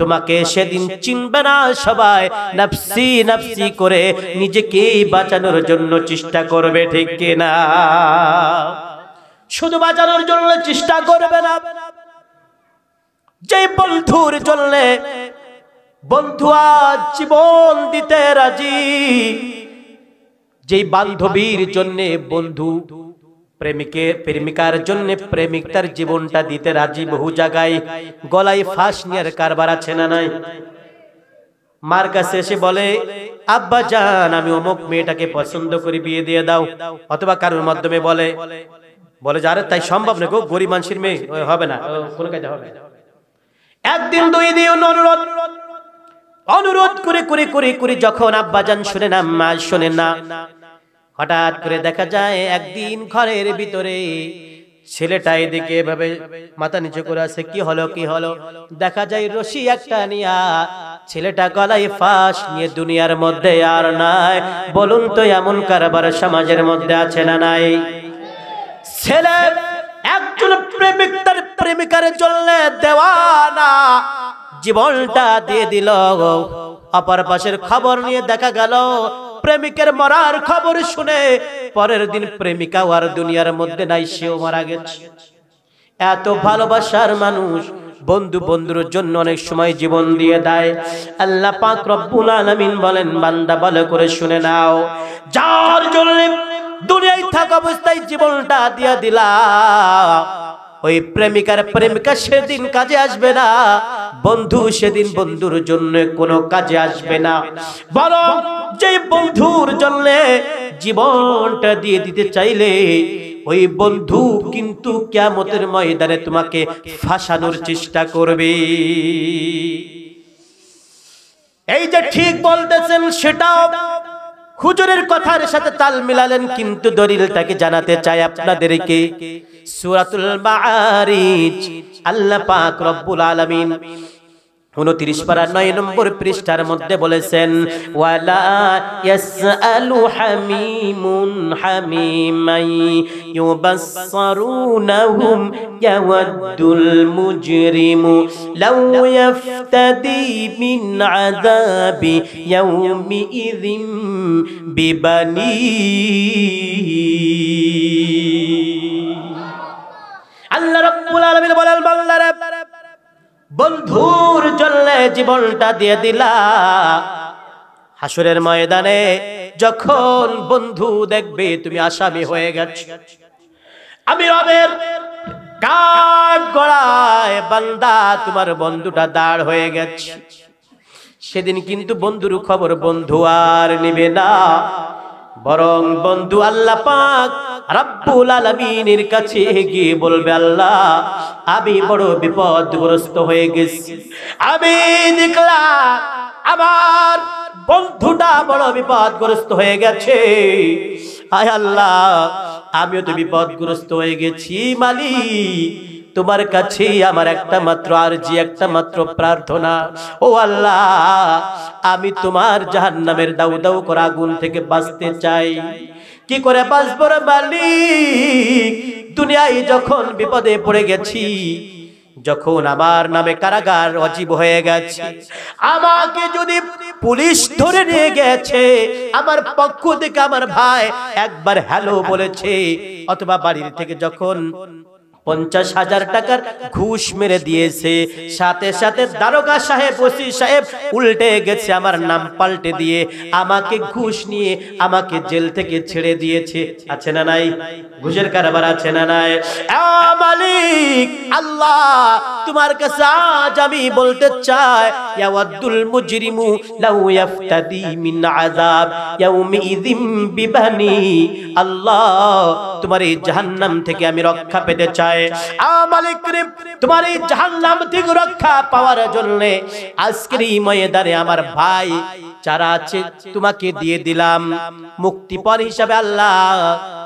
তোমাকে সেদিন চিনবে না। সবাই নফসি নফসি করে নিজেকে বাঁচানোর জন্য চেষ্টা করবে, ঠিক কিনা? শুধু বাঁচানোর জন্য চেষ্টা করবে না, যে বন্ধুর জন্য বন্ধু আজ জীবন দিতে রাজি, যে বান্ধবীর জন্য বন্ধু, প্রেমিকার জন্য প্রেমিক তার জীবনটা দিতে রাজি। বহু জায়গায় গলায় ফাঁস নেওয়ার কারবার আছে না নাই? মার কাছে এসে বলে, আব্বা জান আমি অমুক মেয়েটাকে পছন্দ করি, বিয়ে দিয়ে দাও। অথবা কারোর মাধ্যমে বলে যে আরে তাই সম্ভব না গো, গরিব মানুষের মেয়ে হবে না, কোনো কাজে হবে না। একদিন দুই দিন অনুরোধ করে যখন আব্বাজান শুনে না, মা শুনে না, হঠাৎ করে দেখা যায় একদিন ঘরের ভিতরে ছেলেটা এদিকে এভাবে মাথা নিচু করে আছে। কি হলো? দেখা যায় রশি একটা নিয়া ছেলেটা গলায় ফাঁস নিয়ে দুনিয়ার মধ্যে আর নাই। বলুন তো এমন কারবার সমাজের মধ্যে আছে না নাই? ছেলে একজন প্রেমিক তার প্রেমিকার জন্য দেওয়ানা, জীবনটা দিয়ে দিল। অপর পাশের খবর নিয়ে দেখা গেল প্রেমিকের মরার খবর শুনে পরের দিন প্রেমিকা আর দুনিয়ার মধ্যে নাই, সেও মারা গেছে। এত ভালোবাসার মানুষ বন্ধুর জন্য অনেক সময় জীবন দিয়ে দেয়। আল্লাহ পাক রব্বুল আলামিন বলেন, বান্দা ভালো করে শুনে নাও, যার জন্য দুনিয়ায় থাকা অবস্থায় জীবনটা দিয়ে দিলা, ওই প্রেমিকা সেদিন কাজে আসবে না, বন্ধু সেদিন বন্ধুর জন্য কোনো কাজে আসবে না। বরং যে বন্ধুর জন্য জীবনটা দিয়ে দিতে চাইলে ওই বন্ধু কিন্তু কিয়ামতের ময়দানে তোমাকে ফাঁসানোর চেষ্টা করবে। এই যে ঠিক বলতেছেন সেটাও হুজুরের কথার সাথে তাল মিলালেন, কিন্তু দলিলটাকে জানাতে চাই আপনাদেরকে। সূরাতুল মাআরিজ আল্লাহ পাক রব্বুল আলামিন 29 পারা 9 নম্বর পৃষ্ঠার মধ্যে বলেছেন, ওয়ালা ইয়াসআলু হামিমুন হামিমাই ইউবাসসারুনাহুম ইয়াওয়াদ্দুল মুজরিমু লাউ ইয়াফতাদি মিন আযাবি ইয়াউমি ইযিম বিবানি। আল্লাহ রাব্বুল আলামিন বলেন, বান্দারা বন্ধুর জন্য জীবনটা দিয়ে দিলা, হাসরের ময়দানে যখন বন্ধু দেখবে তুমি আসামি হয়ে গেছ, আমি রবের কাঠ গড়ায় বান্দা তোমার বন্ধুটা দাঁড় হয়ে গেছে, সেদিন কিন্তু বন্ধুর খবর বন্ধু আর নিবে না, বরং বন্ধু আল্লাহ পাক রব্বুল আলামিনের কাছে গিয়ে বলবে, আল্লাহ আমি বড় বিপদগ্রস্ত হয়ে গেছি, আমি দেখলাম আমার বন্ধুটা বড় বিপদগ্রস্ত হয়ে গেছে, আয় আল্লাহ আমিও তো বিপদগ্রস্ত হয়ে গেছি, মালিক তোমার কাছে আমার একটা মাত্র আরজি, একটা মাত্র প্রার্থনা, ও আল্লাহ আমি তোমার জাহান্নামের দাউ দাউ করা আগুন থেকে বাঁচতে চাই। কি করে বাঁচব রে মালিক? দুনিয়ায় যখন বিপদে পড়ে গেছি, যখন আমার নামে কারাগার অজীব হয়ে গেছে, আমাকে যদি পুলিশ ধরে নিয়ে গেছে, আমার পক্ষ থেকে আমার ভাই একবার হ্যালো বলেছে, অথবা বাড়ির থেকে যখন 50,000 টাকার ঘুষ মেরে দিয়েছে, সাথে সাথে দারোগা সাহেব, ওসি সাহেব উল্টে গেছে, আমার নাম পাল্টে দিয়ে আমাকে ঘুষ নিয়ে আমাকে জেল থেকে ছেড়ে দিয়েছে, আছে না নাই? ঘুষের কারবার আছে না নাই? মালিক আল্লাহ তোমার কাছে আজ আমি বলতে চাই, ইয়াওয়াদ্দুল মুজরিমু লাউ ইয়াফতাদি মিন আযাব ইয়াউমি ইযিম বিবানি, আল্লাহ তোমার এই জাহান্নাম থেকে আমি রক্ষা পেতে চাই। মালিক রে, তোমার এই জাহান্নাম থেকে রক্ষা পাওয়ার জন্য আজকের এই ময়দানে আমার ভাই যারা আছে তোমাকে দিয়ে দিলাম মুক্তিপণ হিসাবে, আল্লাহ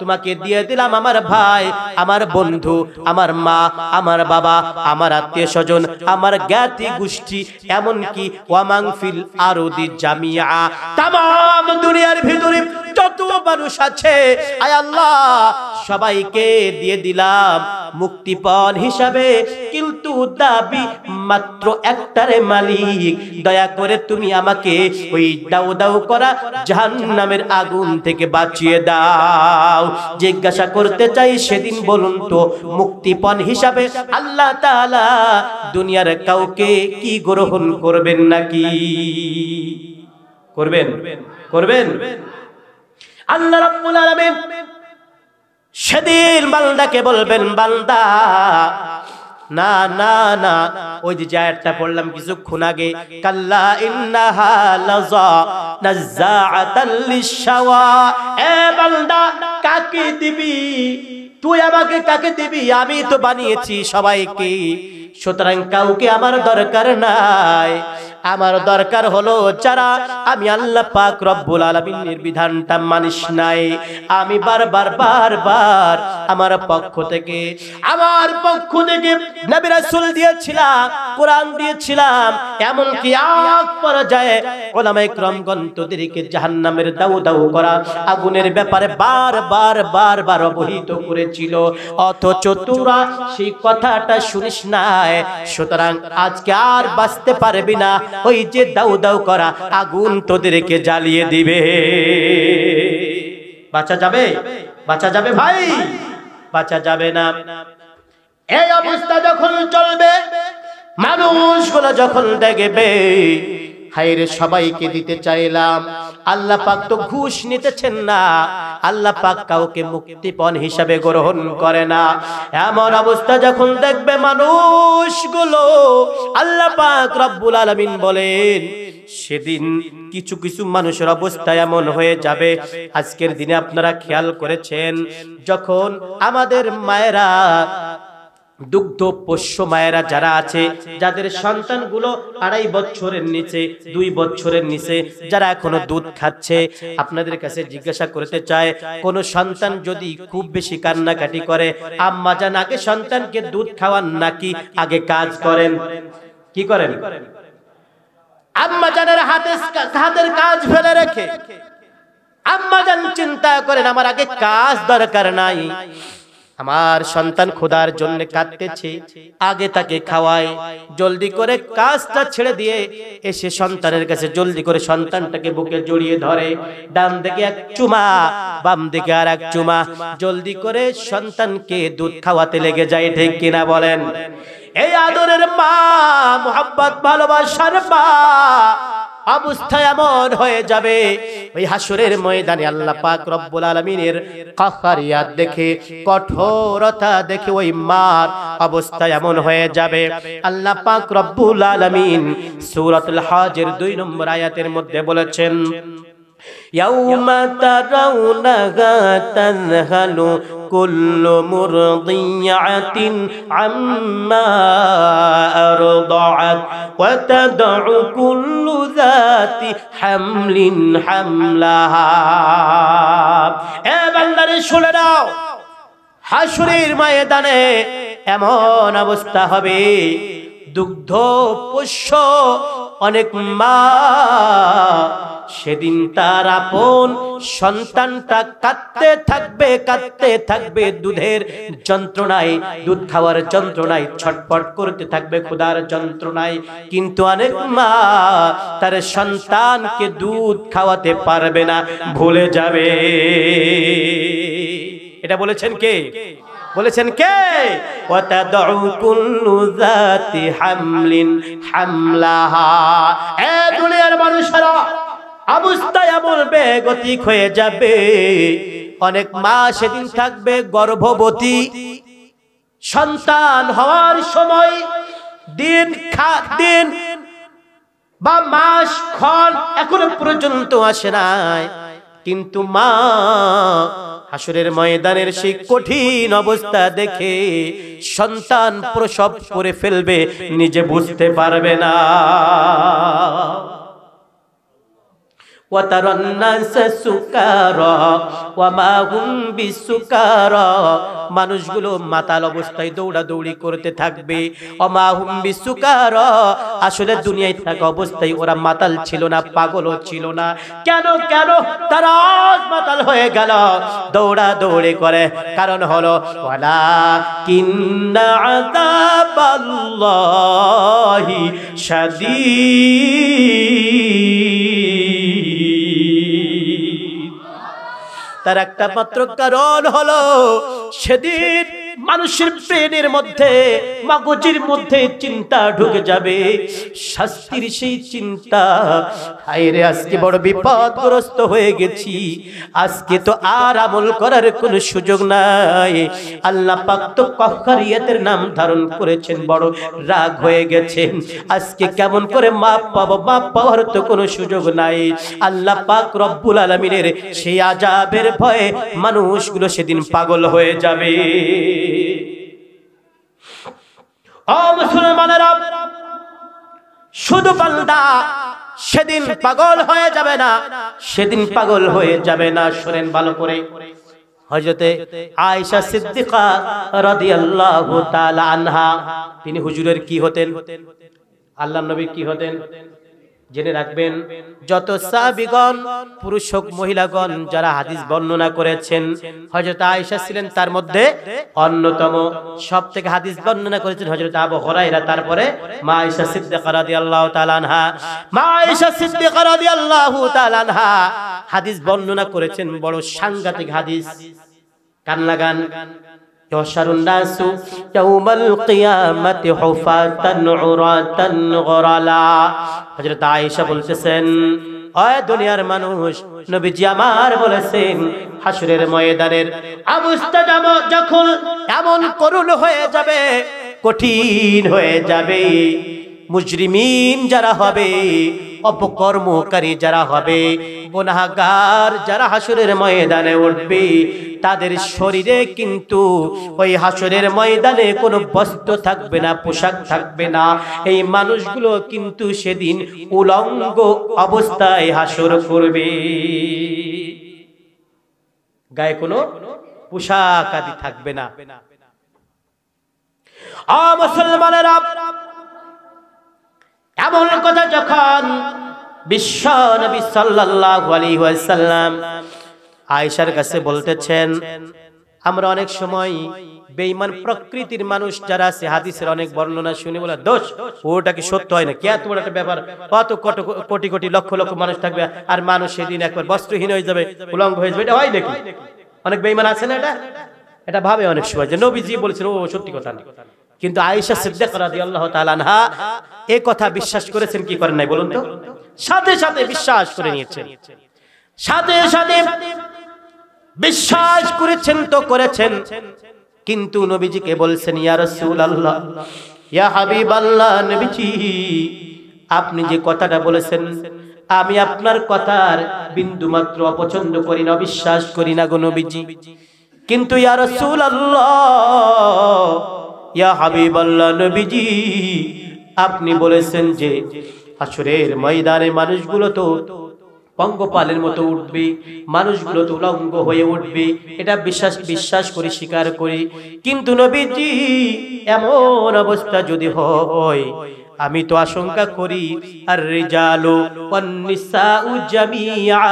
তোমাকে দিয়ে দিলাম আমার ভাই, আমার বন্ধু, আমার মা, আমার বাবা, আমার আত্মীয় স্বজন, আমার জ্ঞাতি গোষ্ঠী, এমনকি ওয়ামাং ফিল আরদি জামিয়া, তামাম দুনিয়ার ভিতরে যত মানুষ আছে, আয় আল্লাহ সবাইকে দিয়ে দিলাম মুক্তিপণ হিসাবে, কিন্তু দাবি মাত্র একটারে মালিক, দয়া করে তুমি আমাকে ওই দাউ দাউ করা জাহান্নামের আগুন থেকে বাঁচিয়ে দাও। জিজ্ঞাসা করতে চাই, সেদিন বলুন তো মুক্তিপণ হিসাবে আল্লাহ তাআলা দুনিয়ার কাউকে কি গ্রহণ করবেন নাকি? করবেন? আল্লাহ রাব্বুল আলামিন সেদিন বান্দাকে বলবেন, বান্দা না না না, ওই যে আয়াতটা পড়লাম কিছুক্ষণ আগে, কাল্লা ইন্নাহা লাযা নাযাআতাল লিশাওয়া, এ বান্দা কাকে দিবি তুই? আমাকে কাকে দিবি? আমি তো বানিয়েছি সবাইকে, সুতরাং কাউকে আমার দরকার নাই, আমার দরকার হলো যারা আমি আল্লাহ পাক রব্বুল আলামিনের বিধানটা মানিস নাই। আমি বারবার আমার পক্ষ থেকে নবী রাসূল দিয়েছিলাম, কোরআন দিয়েছিলাম, এমনকি এক পর্যায়ে উলামায়ে কেরামগণ তাদেরকে জাহান্নামের দাউ দাউ করা আগুনের ব্যাপারে বারবার অবহিত করেছিল, অথচ তোরা সেই কথাটা শুনিস নাই। সুতরাং আজকে আর বাঁচতে পারবি না, ওই যে দাউ দাউ করা আগুন তোদেরকে জ্বালিয়ে দিবে। বাঁচা যাবে? বাঁচা যাবে ভাই? বাঁচা যাবে না। এই অবস্থা যখন চলবে, মানুষগুলো যখন দেখবে হায়রে সবাইকে দিতে চাইলাম, আল্লাহ পাক তো ঘুষ নিতেছেন না, আল্লাহ পাক কাউকে মুক্তিপণ হিসাবে গ্রহণ করে না, এমন অবস্থা যখন দেখবে মানুষগুলো, আল্লাহ পাক রব্বুল আলামিন বলেন সেদিন কিছু কিছু মানুষের অবস্থা এমন হয়ে যাবে। আজকের দিনে আপনারা খেয়াল করেছেন, যখন আমাদের মায়েরা, দুগ্ধ পোষ্য মায়েরা যারা আছে, যাদের সন্তানগুলো 2.5 বছরের নিচে, 2 বছরের নিচে, যারা এখনো দুধ খাচ্ছে, আপনাদের কাছে জিজ্ঞাসা করতে চায়, কোন সন্তান যদি খুব বেশি কান্নাকাটি করে, আম্মা জান আগে সন্তানকে দুধ খাওয়ান নাকি আগে কাজ করেন? কি করেন? আম্মা জানের হাতের কাজ ফেলে রেখে আম্মা জান চিন্তা করেন আমার আগে কাজ দরকার নাই, আমার সন্তান ক্ষুধার জন্য কাঁদতেছে, আগে তাকে খাওয়ায়, জলদি করে কাজটা ছেড়ে দিয়ে এসে সন্তানের কাছে জলদি করে সন্তানটাকে বুকে জড়িয়ে ধরে, ডান দিকে এক চুমা, বাম দিকে আর এক চুমা, জলদি করে সন্তানকে দুধ খাওয়াতে লেগে যায়। ঠিক কিনা বলেন? এই আদরের মা, মোহাব্বত ভালোবাসার মা অবস্থা এমন হয়ে যাবে, ওই হাসরের ময়দানে আল্লাহ পাক রব্বুল আলামিনের কাহরিয়াত দেখে, কঠোরতা দেখে ওই মার অবস্থা এমন হয়ে যাবে। আল্লাহ পাক রব্বুল আলামিন সূরাতুল হজের 2 নম্বর আয়াতের মধ্যে বলেছেন, ইয়াউমা তারাউনাহা তাযহালু কুল্লু মুরদিয়াতিন আম্মা আরদাআত ওয়া তাদউ কুল্লু যাতি হামলিন হামলাহা। এ বান্দারে শুনে নাও, হাসরের ময়দানে এমন অবস্থা হবে, দুগ্ধ পোষ্য অনেক মা সেদিন তার আপন সন্তানটা কাঁদতে থাকবে দুধের যন্ত্রণায়, দুধ খাওয়ার যন্ত্রণায় ছটফট করতে থাকবে, ক্ষুধার যন্ত্রণায়। কিন্তু অনেক মা তার সন্তানকে দুধ খাওয়াতে পারবে না, ভুলে যাবে। এটা বলেছেন কে? বলেছেন কে? ওয়াতাদউ কুল্লু যাতি হামলিন হামলাহা। এ দুনিয়ার মানুষেরা, অবস্থা এমন বেগতিক হয়ে যাবে, অনেক মা সেদিন থাকবে গর্ভবতী, সন্তান হওয়ার সময় দিন বা মাস ক্ষণ এখনো পর্যন্ত আসে নাই, কিন্তু মা হাসরের ময়দানের সেই কঠিন অবস্থা দেখে সন্তান প্রসব করে ফেলবে, নিজে বুঝতে পারবে না। وترى الناس سكارى وما هم بسكارى, মানুষগুলো মাতাল অবস্থায় দৌড়াদৌড়ি করতে থাকবে। ওমা হুম বিসুকারা, আসলে দুনিয়ায় থাকা অবস্থায় ওরা মাতাল ছিল না, পাগলও ছিল না। কেন তারা আজ মাতাল হয়ে গেল? দৌড়াদৌড়ি করে, কারণ হলো ওয়ালাকিন্না আযাবাল্লাহি শাদীদ। তার একটা মাত্র কারণ হলো সেদিন মানুষের ব্রেনের মধ্যে, মগজের মধ্যে চিন্তা ঢুকে যাবে, শাস্তির সেই চিন্তা। হায়রে আজকে বড় বিপদগ্রস্ত হয়ে গেছি, আজকে তো আর আমল করার কোনো সুযোগ নাই। আল্লাহ পাক তো কাহরিয়াতের নাম ধারণ করেছেন, বড় রাগ হয়ে গেছেন, আজকে কেমন করে মাপ পাবো? মাপ পাওয়ার তো কোনো সুযোগ নাই। আল্লাহ পাক রব্বুল আলামিনের সেই আযাবের ভয়ে মানুষগুলো সেদিন পাগল হয়ে যাবে। ও মুসলমানেরা, শুধু বান্দা সেদিন পাগল হয়ে যাবে না, সেদিন পাগল হয়ে যাবে না। শুনেন ভালো করে, হযরতে আয়েশা সিদ্দিকা রাদিয়াল্লাহু তাআলা আনহা, তিনি হুজুরের কি হতেন? আল্লাহর নবী কি হতেন? জেনে রাখবেন, যত সাহাবীগণ, পুরুষ হোক মহিলাগণ, যারা হাদিস বর্ণনা করেছেন, হযরত আয়েশা ছিলেন তার মধ্যে অন্যতম। সবথেকে হাদিস বর্ণনা করেছেন হযরত আবু হুরায়রা, তারপরে মা আয়েশা সিদ্দিকা রাদিয়াল্লাহু তাআলা আনহা। মা আয়েশা সিদ্দিকা রাদিয়াল্লাহু তাআলা আনহা হাদিস বর্ণনা করেছেন, বড় সাংঘাতিক হাদিস। কান লাগান। ইহশারুন নাসু ইয়াউমাল কিয়ামাতি হুফাতান উরাতান গুরালা। হযরত আয়েশা বলতেছেন, ওই দুনিয়ার মানুষ, নবীজি আমার বলেছেন, হাসরের ময়দানের অবস্থা যখন এমন করুণ হয়ে যাবে, কঠিন হয়ে যাবে, মুজরিমিন যারা হবে, অপকর্মকারী যারা হবে, গুনাহগার যারা হাসরের ময়দানে উঠবে, তাদের শরীরে কিন্তু ওই হাসরের ময়দানে কোনো বস্ত্র থাকবে না, পোশাক থাকবে না। এই মানুষগুলো কিন্তু সেদিন উলঙ্গ অবস্থায় হাসর করবে, গায়ে কোনো পোশাক আদি থাকবে না। মুসলমানেরা, এমন কথা যখন বিশ্ব নবী সাল্লাল্লাহু আলাইহি ওয়াসাল্লাম আয়েশার কাছে বলতেছেন, আমরা অনেক সময় বেঈমান প্রকৃতির মানুষ যারা আছে, হাদিসের অনেক বর্ণনা শুনে বলে, দোষ ওটা কি সত্য হয় না? কে এত বড় একটা ব্যাপার, কত কোটি কোটি লক্ষ লক্ষ মানুষ থাকবে, আর মানুষ সেদিন একবার বস্ত্রহীন হয়ে যাবে, উলঙ্গ হয়ে যাবে, এটা হয় নাকি? অনেক বেঈমান আছে না, এটা ভাবে অনেক সময় যে নবীজি বলেছেন, ও সত্যি কথা না। কিন্তু আয়েশা সিদ্দিকা রাদিয়াল্লাহু তাআলা আনহা এই কথা বিশ্বাস করেছেন কি করেন নাই বলুন তো? সাথে সাথে বিশ্বাস করে নিয়েছেন, সাথে সাথে বিশ্বাস করেছেন তো করেছেন। কিন্তু নবীজিকে বলছেন, ইয়া রাসূলুল্লাহ, ইয়া হাবিবাল্লাহ, নবীজি আপনি যে কথাটা বলেছেন, আমি আপনার কথার বিন্দুমাত্র অপছন্দ করি না, অবিশ্বাস করি না গো নবীজি। কিন্তু ইয়া রাসূলুল্লাহ, ইয়া হাবিবাল্লাহ, নবীজি আপনি বলেছেন যে হাসরের ময়দানে মানুষগুলো তো পঙ্গপালের মতো উঠবে, মানুষগুলো তো উলঙ্গ হয়ে উঠবে, এটা বিশ্বাস করি, স্বীকার করি। কিন্তু নবীজি এমন অবস্থা যদি হয়, আমি তো আশঙ্কা করি, আর রিজালু ওয়ান নিসাউ জামিআ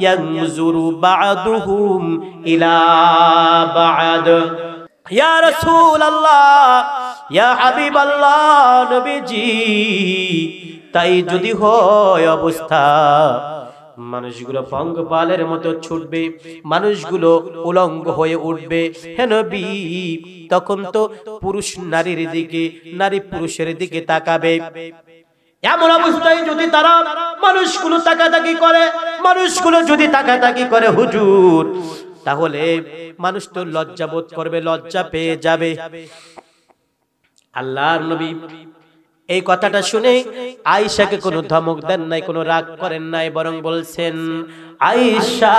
ইয়ানজুরু বা'দুহুম ইলা বা'দ। ইয়া রাসূলুল্লাহ, ইয়া হাবিবাল্লাহ, নবীজি তাই যদি হয় অবস্থা, মানুষগুলো পঙ্গপালের মতো ছুটবে, মানুষগুলো উলঙ্গ হয়ে উঠবে, হে নবী তখন তো পুরুষ নারীর দিকে, নারী পুরুষের দিকে তাকাবে। এমন অবস্থায় যদি তারা মানুষগুলো তাকাতাকি করে, মানুষগুলো যদি তাকাতাকি করে হুজুর, তাহলে মানুষ তো লজ্জা বোধ করবে, লজ্জা পেয়ে যাবে। আল্লাহর নবী এই কথাটা শুনে আয়েশাকে কোনো ধমক দেন নাই, কোনো রাগ করেন নাই, বরং বলছেন, আয়েশা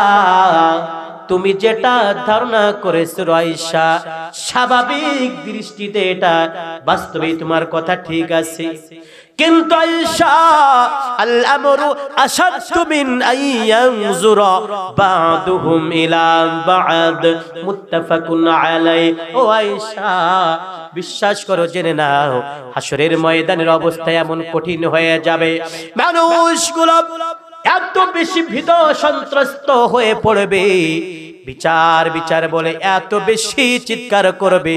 তুমি যেটা ধারণা করেছো আয়েশা, স্বাভাবিক দৃষ্টিতে এটা বাস্তবে তোমার কথা ঠিক আছে, কিন্তু আয়েশা আল আমরু আশাদ্দু মিন আইয়ানজুরা বা'দুহুম ইলা বা'দ, মুত্তাফাকুন আলাইহি। ও আয়েশা বিশ্বাস করো, জেনে নাও, হাসরের ময়দানের অবস্থা এমন কঠিন হয়ে যাবে, মানুষগুলো এত বেশি ভীত সন্ত্রস্ত হয়ে পড়বে, বিচার বিচার বলে এত বেশি চিৎকার করবে,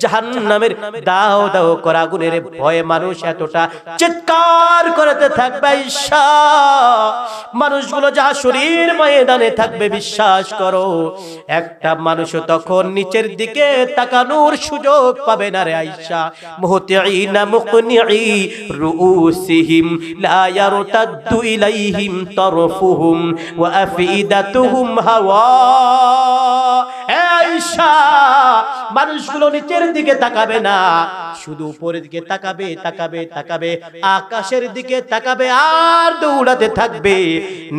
জাহান্নামের দাও দাও করা আগুনের ভয়ে মানুষ এতটা চিৎকার করতে থাকবে। আয়েশা মানুষগুলো যা শরীর ময়দানে থাকবে, বিশ্বাস করো একটা মানুষ তখন নিচের দিকে তাকানোর সুযোগ পাবে না রে আয়েশা। মুহতিঈনা মুকনিঈ রুউসিহিম লা ইয়ারতাদ্দু ইলাইহিম তারফুহুম ওয়া আফিদাতুহুম হাওয়া। আয়েশা মানুষগুলো নিচের দিকে তাকাবে না, শুধু উপরের দিকে তাকাবে, তাকাবে, তাকাবে, আকাশের দিকে তাকাবে, আর দৌড়াতে থাকবে,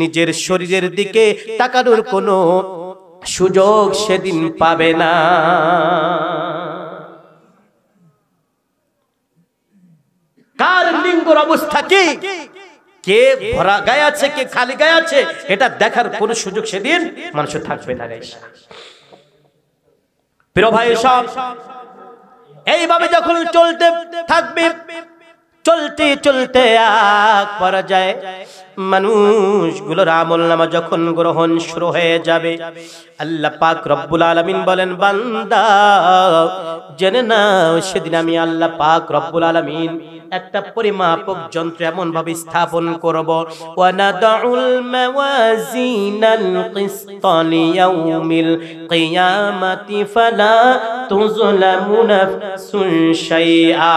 নিজের শরীরের দিকে তাকানোর কোনো সুযোগ সেদিন পাবে না। কার লিঙ্গর অবস্থা কি, কে ভরা গায়ে আছে কে খালি গায়ে আছে, এটা দেখার কোন সুযোগ সেদিন মানুষের থাকবে না। প্রিয় ভাই সব, এইভাবে যখন চলতে থাকবে, চলতে চলতে এক পর্যায়ে মানুষগুলোর আমলনামা যখন গ্রহণ শুরু হয়ে যাবে, আল্লাহ পাক রব্বুল আলামিন বলেন, বান্দা জেনে নাও সেদিন আমি আল্লাহ পাক রব্বুল আলামিন একটা পরিমাপক যন্ত্র এমন ভাবে স্থাপন করব, ওয়া নাদাউল মাওয়াজিনাল কিসতা লিয়াউমিল কিয়ামাতি ফালা তুযলামু নাফসুন শাইআ।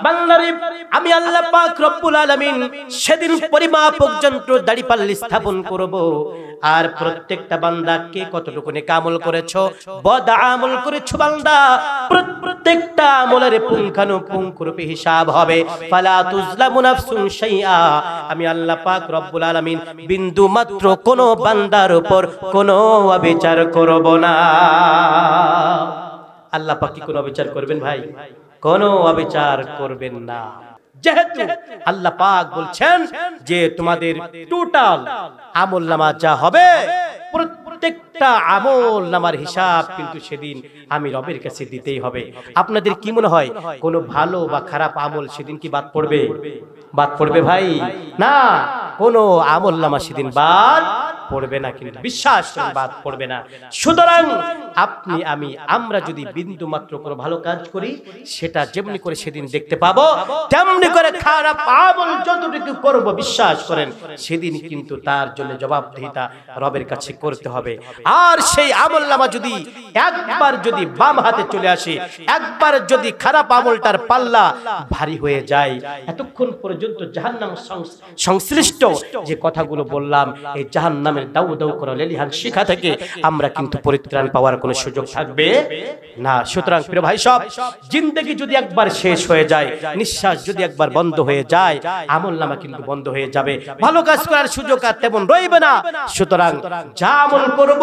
বান্দারে আমি আল্লাহ পাক রব্বুল আলামিন সেদিন পরিমাপক যন্ত্র দাঁড়িপাল্লা স্থাপন করব, আর প্রত্যেকটা বান্দা কে কতটুকু নেক আমল করেছো, বদ আমল করেছো বান্দা, প্রত্যেকটা আমলের পুঙ্খানুপুঙ্খ রূপে হিসাব হবে। ফালা তুজলামু নাফসুন শাইআ, আমি আল্লাহ পাক রব্বুল আলামিন বিন্দু মাত্র কোন বান্দার উপর কোনো অবিচার করব না। আল্লাহ পাক কি কোনো অবিচার করবেন ভাই? কোনো অবিচার করবেন না। যেহেতু আল্লাহ পাক বলছেন যে তোমাদের টোটাল আমলনামা যা হবে, প্রত্যেকটা আমলনামার হিসাব কিন্তু সেদিন আমি রবের কাছে দিতেই হবে। আপনাদের কি মনে হয় কোনো ভালো বা খারাপ আমল সেদিন কি বাদ পড়বে? বাদ পড়বে ভাই? না, কোনো আমলনামা সেদিন বাদ পড়বে না, কিন্তু বিশ্বাস করেন বাদ পড়বে না। সুতরাং আপনি আমি আমরা যদি বিন্দু মাত্র কোনো ভালো কাজ করি, সেটা যেমনি করে সেদিন দেখতে পাবো, তেমনি করে খারাপ আমল যতটুকু করব, বিশ্বাস করেন সেদিন কিন্তু তার জন্য জবাবদিহিতা রবের কাছে করতে হবে। আর সেই আমলনামা যদি একবার যদি বাম হাতে চলে আসে, একবার যদি খারাপ আমলটার পাল্লা ভারী হয়ে যায়, এতক্ষণ পর্যন্ত জাহান্নাম সংশ্লিষ্ট যে কথাগুলো বললাম, এই জাহান্নামের দাউ দাউ করা লেলিহান শিখা থেকে আমরা কিন্তু পরিত্রাণ পাওয়ার কোনো সুযোগ থাকবে না। সুতরাং প্রিয় ভাই সব, জিন্দেগি যদি একবার শেষ হয়ে যায়, নিঃশ্বাস যদি একবার বন্ধ হয়ে যায়, আমলনামা কিন্তু বন্ধ হয়ে যাবে, ভালো কাজ করার সুযোগ আর তেমন রইবে না। সুতরাং যা আমল করব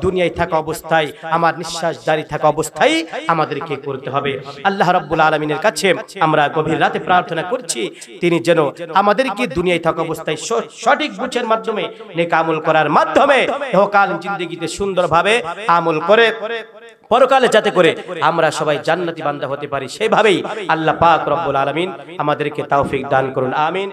দুনিয়ায় থাকা অবস্থায়, আমার নিঃশ্বাস জারি থাকা অবস্থায় আমাদেরকে করতে হবে। আল্লাহ রাব্বুল আলামিনের কাছে আমরা গভীর রাতে প্রার্থনা করছি, তিনি যেন আমাদেরকে দুনিয়ায় থাকা অবস্থায় সঠিক বুঝের মাধ্যমে নেক আমল করার মাধ্যমে ইহকাল জিন্দেগিতে সুন্দরভাবে আমল করে পরকালে যাতে করে আমরা সবাই জান্নাতি বান্দা হতে পারি, সেভাবেই আল্লাহ পাক রব্বুল আলামিন আমাদেরকে তৌফিক দান করুন। আমিন।